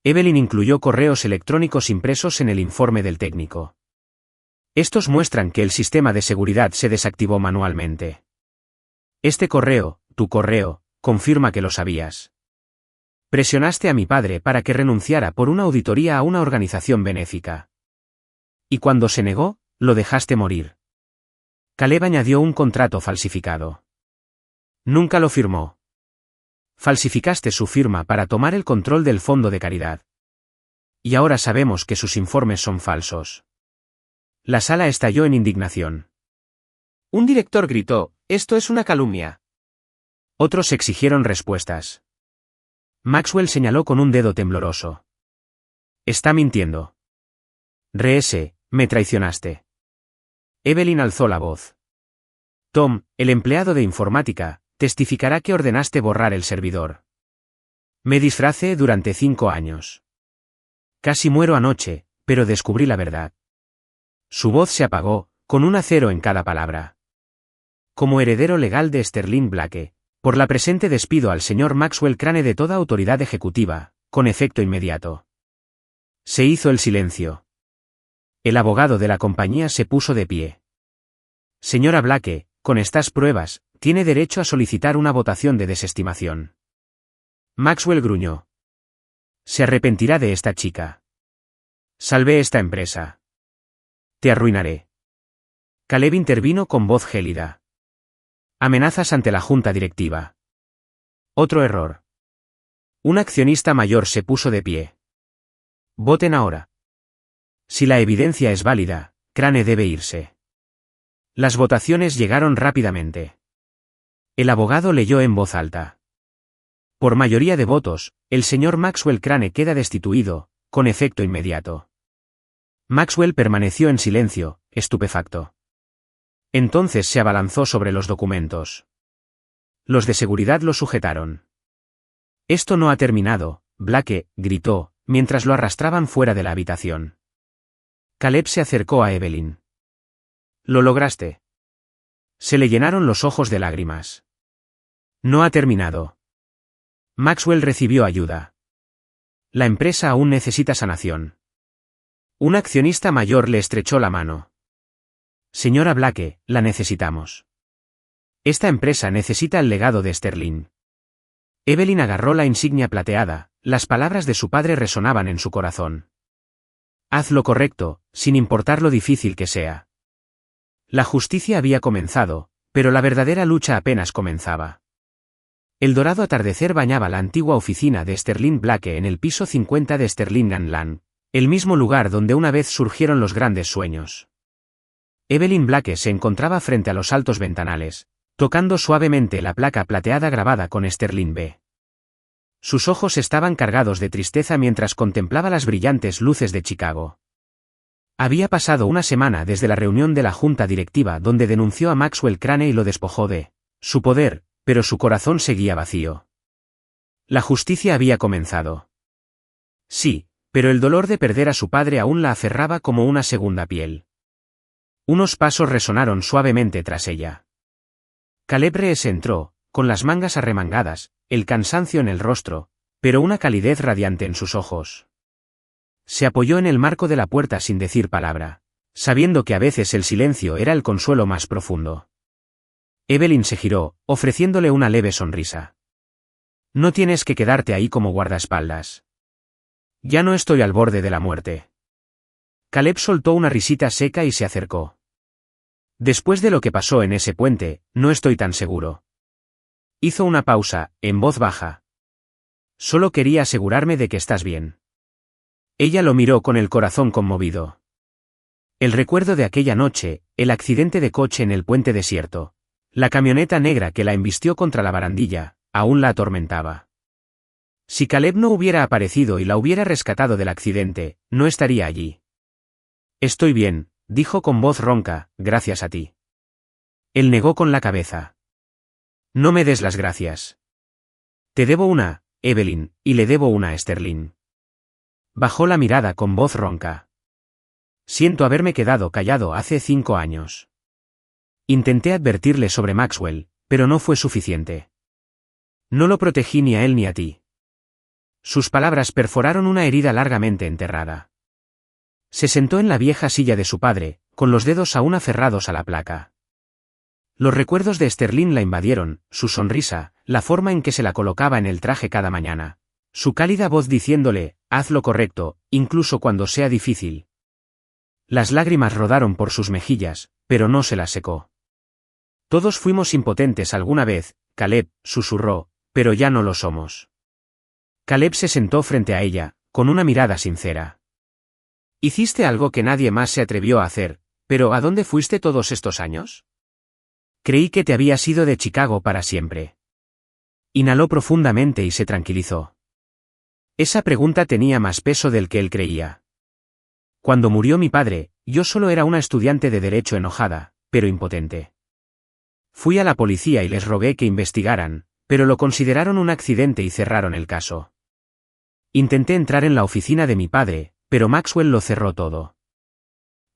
Speaker 1: Evelyn incluyó correos electrónicos impresos en el informe del técnico. Estos muestran que el sistema de seguridad se desactivó manualmente. Este correo, tu correo, confirma que lo sabías. Presionaste a mi padre para que renunciara por una auditoría a una organización benéfica. Y cuando se negó, lo dejaste morir. Caleb añadió un contrato falsificado. Nunca lo firmó. Falsificaste su firma para tomar el control del fondo de caridad. Y ahora sabemos que sus informes son falsos. La sala estalló en indignación. Un director gritó, «Esto es una calumnia». Otros exigieron respuestas. Maxwell señaló con un dedo tembloroso. Está mintiendo. Reese, me traicionaste. Evelyn alzó la voz. Tom, el empleado de informática, testificará que ordenaste borrar el servidor. Me disfracé durante 5 años. Casi muero anoche, pero descubrí la verdad. Su voz se apagó, con un acero en cada palabra. Como heredero legal de Sterling Blake, por la presente despido al señor Maxwell Crane de toda autoridad ejecutiva, con efecto inmediato. Se hizo el silencio. El abogado de la compañía se puso de pie. Señora Blake, con estas pruebas, tiene derecho a solicitar una votación de desestimación. Maxwell gruñó. Se arrepentirá de esta chica. Salvé esta empresa. Te arruinaré. Caleb intervino con voz gélida. Amenazas ante la junta directiva. Otro error. Un accionista mayor se puso de pie. Voten ahora. Si la evidencia es válida, Crane debe irse. Las votaciones llegaron rápidamente. El abogado leyó en voz alta. Por mayoría de votos, el señor Maxwell Crane queda destituido, con efecto inmediato. Maxwell permaneció en silencio, estupefacto. Entonces se abalanzó sobre los documentos. Los de seguridad lo sujetaron. Esto no ha terminado, Blake, gritó, mientras lo arrastraban fuera de la habitación. Caleb se acercó a Evelyn. Lo lograste. Se le llenaron los ojos de lágrimas. No ha terminado. Maxwell recibió ayuda. La empresa aún necesita sanación. Un accionista mayor le estrechó la mano. Señora Blake, la necesitamos. Esta empresa necesita el legado de Sterling. Evelyn agarró la insignia plateada, las palabras de su padre resonaban en su corazón. Haz lo correcto, sin importar lo difícil que sea. La justicia había comenzado, pero la verdadera lucha apenas comenzaba. El dorado atardecer bañaba la antigua oficina de Sterling Blake en el piso 50 de Sterling and Land, el mismo lugar donde una vez surgieron los grandes sueños. Evelyn Blake se encontraba frente a los altos ventanales, tocando suavemente la placa plateada grabada con Sterling B. Sus ojos estaban cargados de tristeza mientras contemplaba las brillantes luces de Chicago. Había pasado una semana desde la reunión de la junta directiva donde denunció a Maxwell Crane y lo despojó de su poder, pero su corazón seguía vacío. La justicia había comenzado. Sí, pero el dolor de perder a su padre aún la aferraba como una segunda piel. Unos pasos resonaron suavemente tras ella. Caleb Rees entró, con las mangas arremangadas, el cansancio en el rostro, pero una calidez radiante en sus ojos. Se apoyó en el marco de la puerta sin decir palabra, sabiendo que a veces el silencio era el consuelo más profundo. Evelyn se giró, ofreciéndole una leve sonrisa. No tienes que quedarte ahí como guardaespaldas. Ya no estoy al borde de la muerte. Caleb soltó una risita seca y se acercó. Después de lo que pasó en ese puente, no estoy tan seguro. Hizo una pausa, en voz baja. Solo quería asegurarme de que estás bien. Ella lo miró con el corazón conmovido. El recuerdo de aquella noche, el accidente de coche en el puente desierto, la camioneta negra que la embistió contra la barandilla, aún la atormentaba. Si Caleb no hubiera aparecido y la hubiera rescatado del accidente, no estaría allí. Estoy bien, dijo con voz ronca, gracias a ti. Él negó con la cabeza. No me des las gracias. Te debo una, Evelyn, y le debo una a Sterling. Bajó la mirada con voz ronca. Siento haberme quedado callado hace 5 años. Intenté advertirle sobre Maxwell, pero no fue suficiente. No lo protegí ni a él ni a ti. Sus palabras perforaron una herida largamente enterrada. Se sentó en la vieja silla de su padre, con los dedos aún aferrados a la placa. Los recuerdos de Sterling la invadieron, su sonrisa, la forma en que se la colocaba en el traje cada mañana, su cálida voz diciéndole, haz lo correcto, incluso cuando sea difícil. Las lágrimas rodaron por sus mejillas, pero no se las secó. Todos fuimos impotentes alguna vez, Caleb, susurró, pero ya no lo somos. Caleb se sentó frente a ella, con una mirada sincera. Hiciste algo que nadie más se atrevió a hacer, pero ¿a dónde fuiste todos estos años? Creí que te habías ido de Chicago para siempre. Inhaló profundamente y se tranquilizó. Esa pregunta tenía más peso del que él creía. Cuando murió mi padre, yo solo era una estudiante de derecho enojada, pero impotente. Fui a la policía y les rogué que investigaran, pero lo consideraron un accidente y cerraron el caso. Intenté entrar en la oficina de mi padre, pero Maxwell lo cerró todo.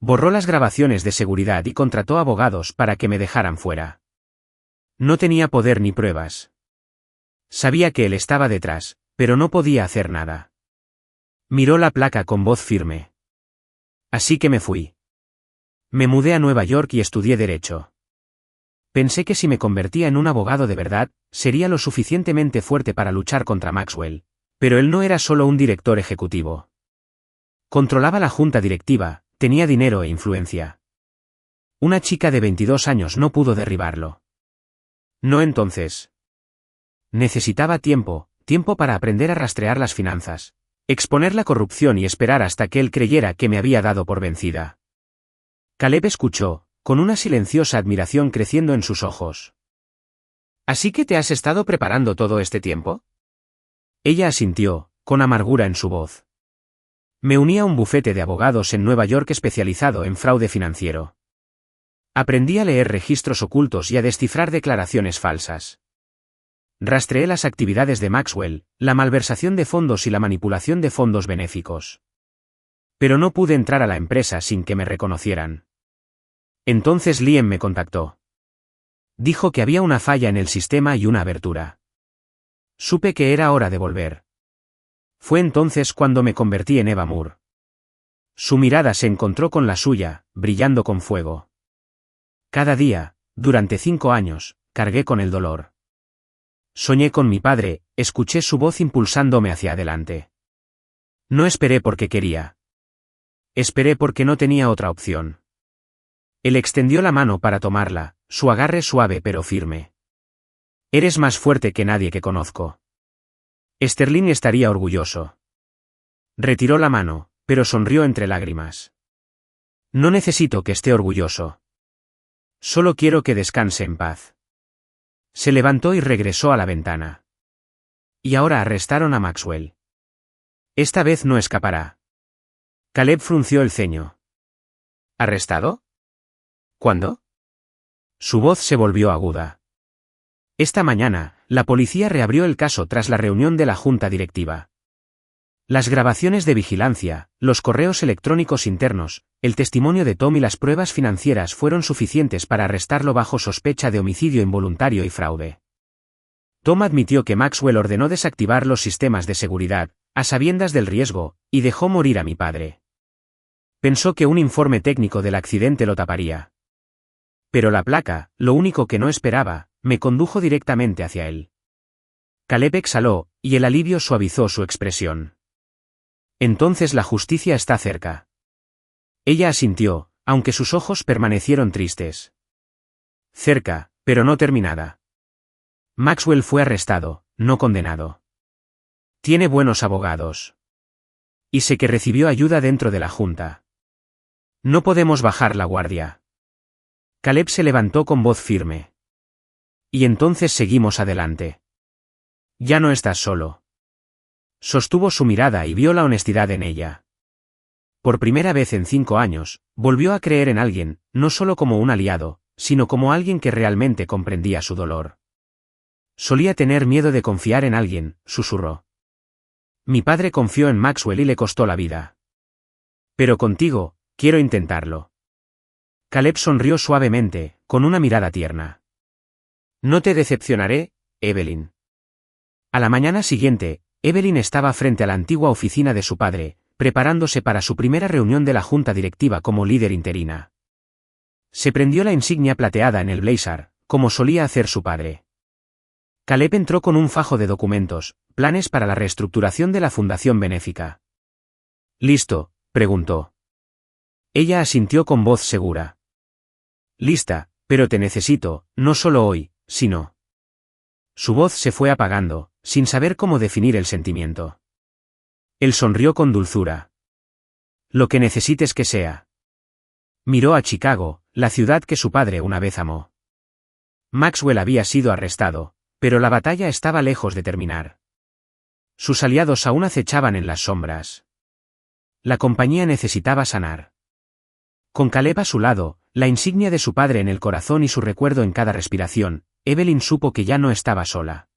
Speaker 1: Borró las grabaciones de seguridad y contrató abogados para que me dejaran fuera. No tenía poder ni pruebas. Sabía que él estaba detrás, pero no podía hacer nada. Miró la placa con voz firme. Así que me fui. Me mudé a Nueva York y estudié Derecho. Pensé que si me convertía en un abogado de verdad, sería lo suficientemente fuerte para luchar contra Maxwell, pero él no era solo un director ejecutivo. Controlaba la junta directiva, tenía dinero e influencia. Una chica de 22 años no pudo derribarlo. No entonces. Necesitaba tiempo para aprender a rastrear las finanzas, exponer la corrupción y esperar hasta que él creyera que me había dado por vencida. Caleb escuchó, con una silenciosa admiración creciendo en sus ojos. ¿Así que te has estado preparando todo este tiempo? Ella asintió, con amargura en su voz. Me uní a un bufete de abogados en Nueva York especializado en fraude financiero. Aprendí a leer registros ocultos y a descifrar declaraciones falsas. Rastreé las actividades de Maxwell, la malversación de fondos y la manipulación de fondos benéficos. Pero no pude entrar a la empresa sin que me reconocieran. Entonces Liam me contactó. Dijo que había una falla en el sistema y una abertura. Supe que era hora de volver. Fue entonces cuando me convertí en Eva Moore. Su mirada se encontró con la suya, brillando con fuego. Cada día, durante 5 años, cargué con el dolor. Soñé con mi padre, escuché su voz impulsándome hacia adelante. No esperé porque quería. Esperé porque no tenía otra opción. Él extendió la mano para tomarla, su agarre suave pero firme. Eres más fuerte que nadie que conozco. Sterling estaría orgulloso. Retiró la mano, pero sonrió entre lágrimas. No necesito que esté orgulloso. Solo quiero que descanse en paz. Se levantó y regresó a la ventana. Y ahora arrestaron a Maxwell. Esta vez no escapará. Caleb frunció el ceño. ¿Arrestado? ¿Cuándo? Su voz se volvió aguda. Esta mañana, la policía reabrió el caso tras la reunión de la junta directiva. Las grabaciones de vigilancia, los correos electrónicos internos, el testimonio de Tom y las pruebas financieras fueron suficientes para arrestarlo bajo sospecha de homicidio involuntario y fraude. Tom admitió que Maxwell ordenó desactivar los sistemas de seguridad, a sabiendas del riesgo, y dejó morir a mi padre. Pensó que un informe técnico del accidente lo taparía. Pero la placa, lo único que no esperaba, me condujo directamente hacia él. Caleb exhaló, y el alivio suavizó su expresión. Entonces la justicia está cerca. Ella asintió, aunque sus ojos permanecieron tristes. Cerca, pero no terminada. Maxwell fue arrestado, no condenado. Tiene buenos abogados. Y sé que recibió ayuda dentro de la junta. No podemos bajar la guardia. Caleb se levantó con voz firme. Y entonces seguimos adelante. Ya no estás solo. Sostuvo su mirada y vio la honestidad en ella. Por primera vez en 5 años, volvió a creer en alguien, no solo como un aliado, sino como alguien que realmente comprendía su dolor. Solía tener miedo de confiar en alguien, susurró. Mi padre confió en Maxwell y le costó la vida. Pero contigo, quiero intentarlo. Caleb sonrió suavemente, con una mirada tierna. No te decepcionaré, Evelyn. A la mañana siguiente, Evelyn estaba frente a la antigua oficina de su padre, preparándose para su primera reunión de la junta directiva como líder interina. Se prendió la insignia plateada en el blazer, como solía hacer su padre. Caleb entró con un fajo de documentos, planes para la reestructuración de la fundación benéfica. ¿Listo?, preguntó. Ella asintió con voz segura. Lista, pero te necesito, no solo hoy, sino... Su voz se fue apagando, sin saber cómo definir el sentimiento. Él sonrió con dulzura. Lo que necesites que sea. Miró a Chicago, la ciudad que su padre una vez amó. Maxwell había sido arrestado, pero la batalla estaba lejos de terminar. Sus aliados aún acechaban en las sombras. La compañía necesitaba sanar. Con Caleb a su lado, la insignia de su padre en el corazón y su recuerdo en cada respiración, Evelyn supo que ya no estaba sola.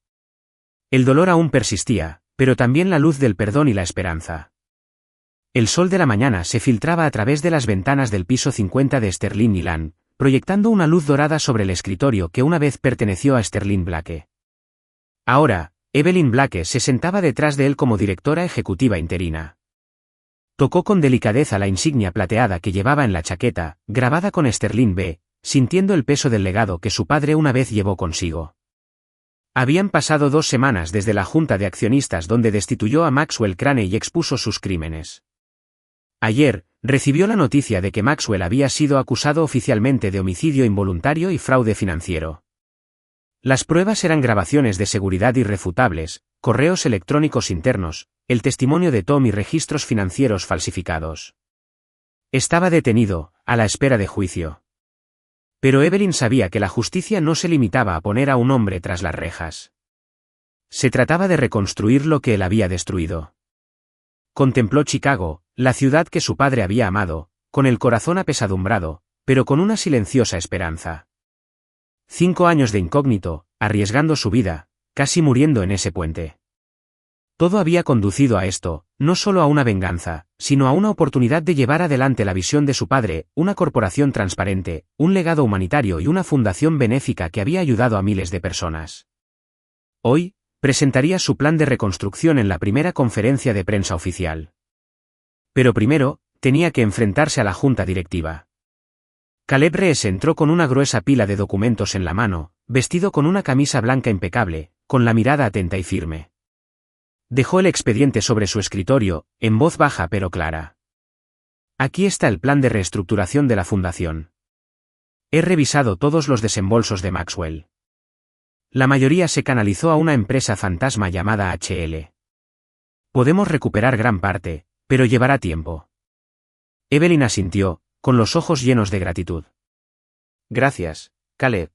Speaker 1: El dolor aún persistía, pero también la luz del perdón y la esperanza. El sol de la mañana se filtraba a través de las ventanas del piso 50 de Sterling Land, proyectando una luz dorada sobre el escritorio que una vez perteneció a Sterling Blake. Ahora, Evelyn Blake se sentaba detrás de él como directora ejecutiva interina. Tocó con delicadeza la insignia plateada que llevaba en la chaqueta, grabada con Sterling B., sintiendo el peso del legado que su padre una vez llevó consigo. Habían pasado 2 semanas desde la junta de accionistas donde destituyó a Maxwell Crane y expuso sus crímenes. Ayer, recibió la noticia de que Maxwell había sido acusado oficialmente de homicidio involuntario y fraude financiero. Las pruebas eran grabaciones de seguridad irrefutables, correos electrónicos internos, el testimonio de Tom y registros financieros falsificados. Estaba detenido, a la espera de juicio. Pero Evelyn sabía que la justicia no se limitaba a poner a un hombre tras las rejas. Se trataba de reconstruir lo que él había destruido. Contempló Chicago, la ciudad que su padre había amado, con el corazón apesadumbrado, pero con una silenciosa esperanza. 5 años de incógnito, arriesgando su vida, casi muriendo en ese puente. Todo había conducido a esto, no solo a una venganza, sino a una oportunidad de llevar adelante la visión de su padre, una corporación transparente, un legado humanitario y una fundación benéfica que había ayudado a miles de personas. Hoy, presentaría su plan de reconstrucción en la primera conferencia de prensa oficial. Pero primero, tenía que enfrentarse a la junta directiva. Caleb Rees entró con una gruesa pila de documentos en la mano, vestido con una camisa blanca impecable, con la mirada atenta y firme. Dejó el expediente sobre su escritorio, en voz baja pero clara. Aquí está el plan de reestructuración de la fundación. He revisado todos los desembolsos de Maxwell. La mayoría se canalizó a una empresa fantasma llamada HL. Podemos recuperar gran parte, pero llevará tiempo. Evelyn asintió, con los ojos llenos de gratitud. Gracias, Caleb.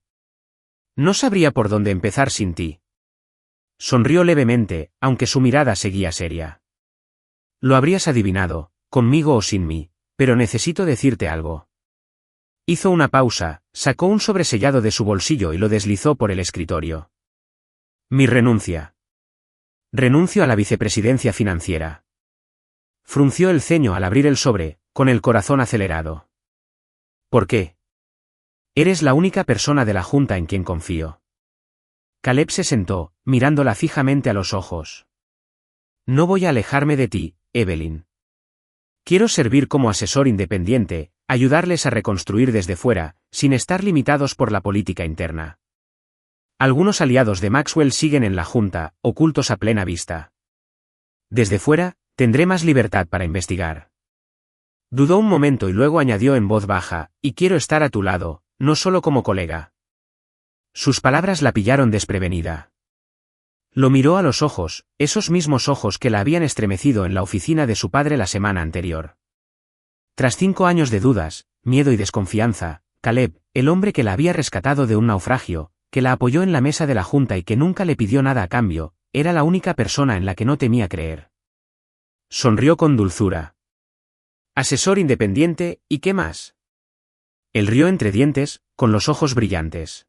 Speaker 1: No sabría por dónde empezar sin ti. Sonrió levemente, aunque su mirada seguía seria. Lo habrías adivinado, conmigo o sin mí, pero necesito decirte algo. Hizo una pausa, sacó un sobresellado de su bolsillo y lo deslizó por el escritorio. Mi renuncia. Renuncio a la vicepresidencia financiera. Frunció el ceño al abrir el sobre, con el corazón acelerado. ¿Por qué? Eres la única persona de la junta en quien confío. Caleb se sentó, mirándola fijamente a los ojos. No voy a alejarme de ti, Evelyn. Quiero servir como asesor independiente, ayudarles a reconstruir desde fuera, sin estar limitados por la política interna. Algunos aliados de Maxwell siguen en la junta, ocultos a plena vista. Desde fuera, tendré más libertad para investigar. Dudó un momento y luego añadió en voz baja, y quiero estar a tu lado, no solo como colega. Sus palabras la pillaron desprevenida. Lo miró a los ojos, esos mismos ojos que la habían estremecido en la oficina de su padre la semana anterior. Tras 5 años de dudas, miedo y desconfianza, Caleb, el hombre que la había rescatado de un naufragio, que la apoyó en la mesa de la junta y que nunca le pidió nada a cambio, era la única persona en la que no temía creer. Sonrió con dulzura. Asesor independiente, ¿y qué más? Él rió entre dientes, con los ojos brillantes.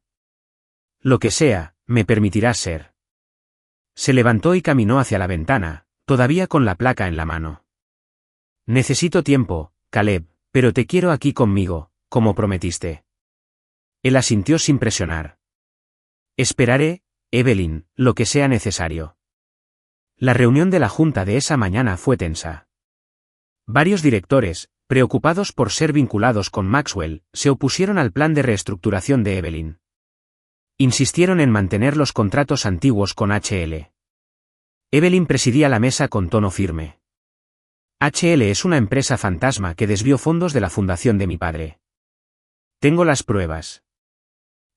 Speaker 1: Lo que sea, me permitirás ser. Se levantó y caminó hacia la ventana, todavía con la placa en la mano. Necesito tiempo, Caleb, pero te quiero aquí conmigo, como prometiste. Él asintió sin presionar. Esperaré, Evelyn, lo que sea necesario. La reunión de la junta de esa mañana fue tensa. Varios directores, preocupados por ser vinculados con Maxwell, se opusieron al plan de reestructuración de Evelyn. Insistieron en mantener los contratos antiguos con HL. Evelyn presidía la mesa con tono firme. HL es una empresa fantasma que desvió fondos de la fundación de mi padre. Tengo las pruebas.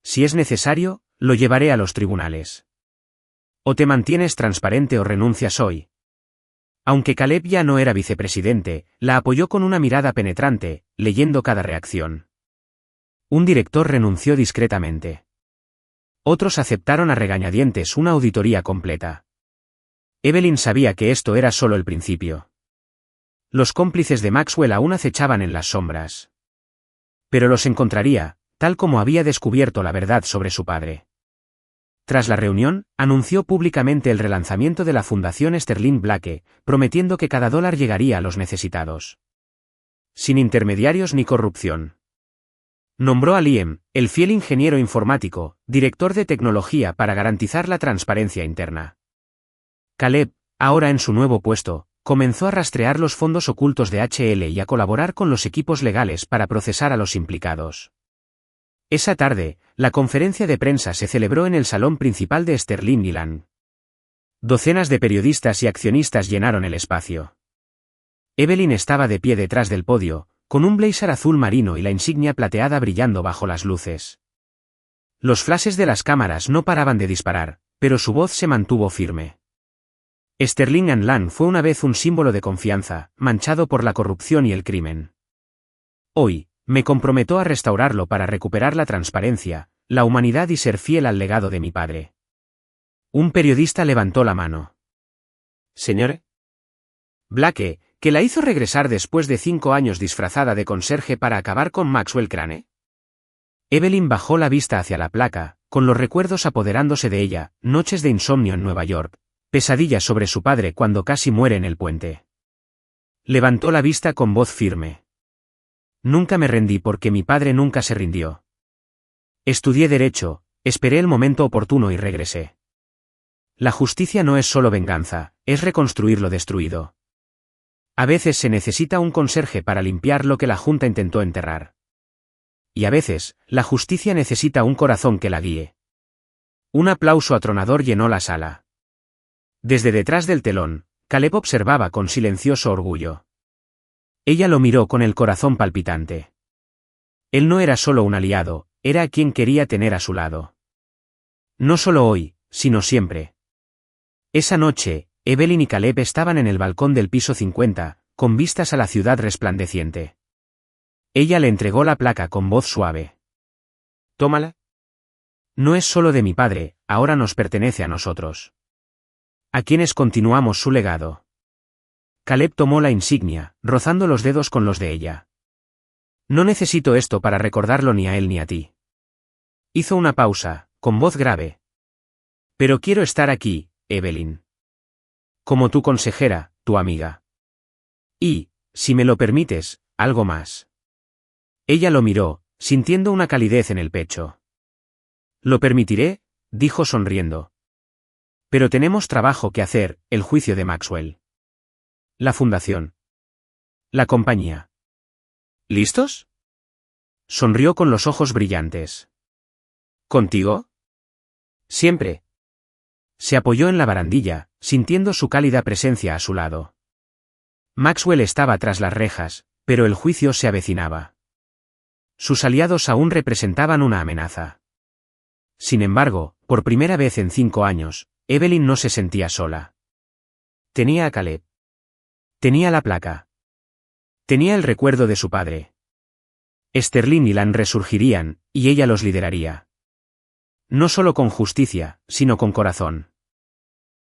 Speaker 1: Si es necesario, lo llevaré a los tribunales. O te mantienes transparente o renuncias hoy. Aunque Caleb ya no era vicepresidente, la apoyó con una mirada penetrante, leyendo cada reacción. Un director renunció discretamente. Otros aceptaron a regañadientes una auditoría completa. Evelyn sabía que esto era solo el principio. Los cómplices de Maxwell aún acechaban en las sombras. Pero los encontraría, tal como había descubierto la verdad sobre su padre. Tras la reunión, anunció públicamente el relanzamiento de la Fundación Sterling Blake, prometiendo que cada dólar llegaría a los necesitados. Sin intermediarios ni corrupción. Nombró a Liam, el fiel ingeniero informático, director de tecnología para garantizar la transparencia interna. Caleb, ahora en su nuevo puesto, comenzó a rastrear los fondos ocultos de HL y a colaborar con los equipos legales para procesar a los implicados. Esa tarde, la conferencia de prensa se celebró en el salón principal de Sterling Milan. Docenas de periodistas y accionistas llenaron el espacio. Evelyn estaba de pie detrás del podio, con un blazer azul marino y la insignia plateada brillando bajo las luces. Los flashes de las cámaras no paraban de disparar, pero su voz se mantuvo firme. Sterling & Land fue una vez un símbolo de confianza, manchado por la corrupción y el crimen. Hoy, me comprometo a restaurarlo para recuperar la transparencia, la humanidad y ser fiel al legado de mi padre. Un periodista levantó la mano. Señor Blake, que la hizo regresar después de 5 años disfrazada de conserje para acabar con Maxwell Crane. Evelyn bajó la vista hacia la placa, con los recuerdos apoderándose de ella, noches de insomnio en Nueva York, pesadillas sobre su padre cuando casi muere en el puente. Levantó la vista con voz firme. Nunca me rendí porque mi padre nunca se rindió. Estudié Derecho, esperé el momento oportuno y regresé. La justicia no es solo venganza, es reconstruir lo destruido. A veces se necesita un conserje para limpiar lo que la Junta intentó enterrar. Y a veces, la justicia necesita un corazón que la guíe. Un aplauso atronador llenó la sala. Desde detrás del telón, Caleb observaba con silencioso orgullo. Ella lo miró con el corazón palpitante. Él no era solo un aliado, era a quien quería tener a su lado. No solo hoy, sino siempre. Esa noche, Evelyn y Caleb estaban en el balcón del piso 50, con vistas a la ciudad resplandeciente. Ella le entregó la placa con voz suave. «Tómala. No es solo de mi padre, ahora nos pertenece a nosotros. A quienes continuamos su legado». Caleb tomó la insignia, rozando los dedos con los de ella. «No necesito esto para recordarlo ni a él ni a ti». Hizo una pausa, con voz grave. «Pero quiero estar aquí, Evelyn. Como tu consejera, tu amiga. Y, si me lo permites, algo más». Ella lo miró, sintiendo una calidez en el pecho. «Lo permitiré», dijo sonriendo. «Pero tenemos trabajo que hacer, el juicio de Maxwell. La fundación. La compañía. ¿Listos?». Sonrió con los ojos brillantes. «¿Contigo?». «Siempre». Se apoyó en la barandilla, sintiendo su cálida presencia a su lado. Maxwell estaba tras las rejas, pero el juicio se avecinaba. Sus aliados aún representaban una amenaza. Sin embargo, por primera vez en 5 años, Evelyn no se sentía sola. Tenía a Caleb. Tenía la placa. Tenía el recuerdo de su padre. Sterling y Lan resurgirían, y ella los lideraría. No solo con justicia, sino con corazón.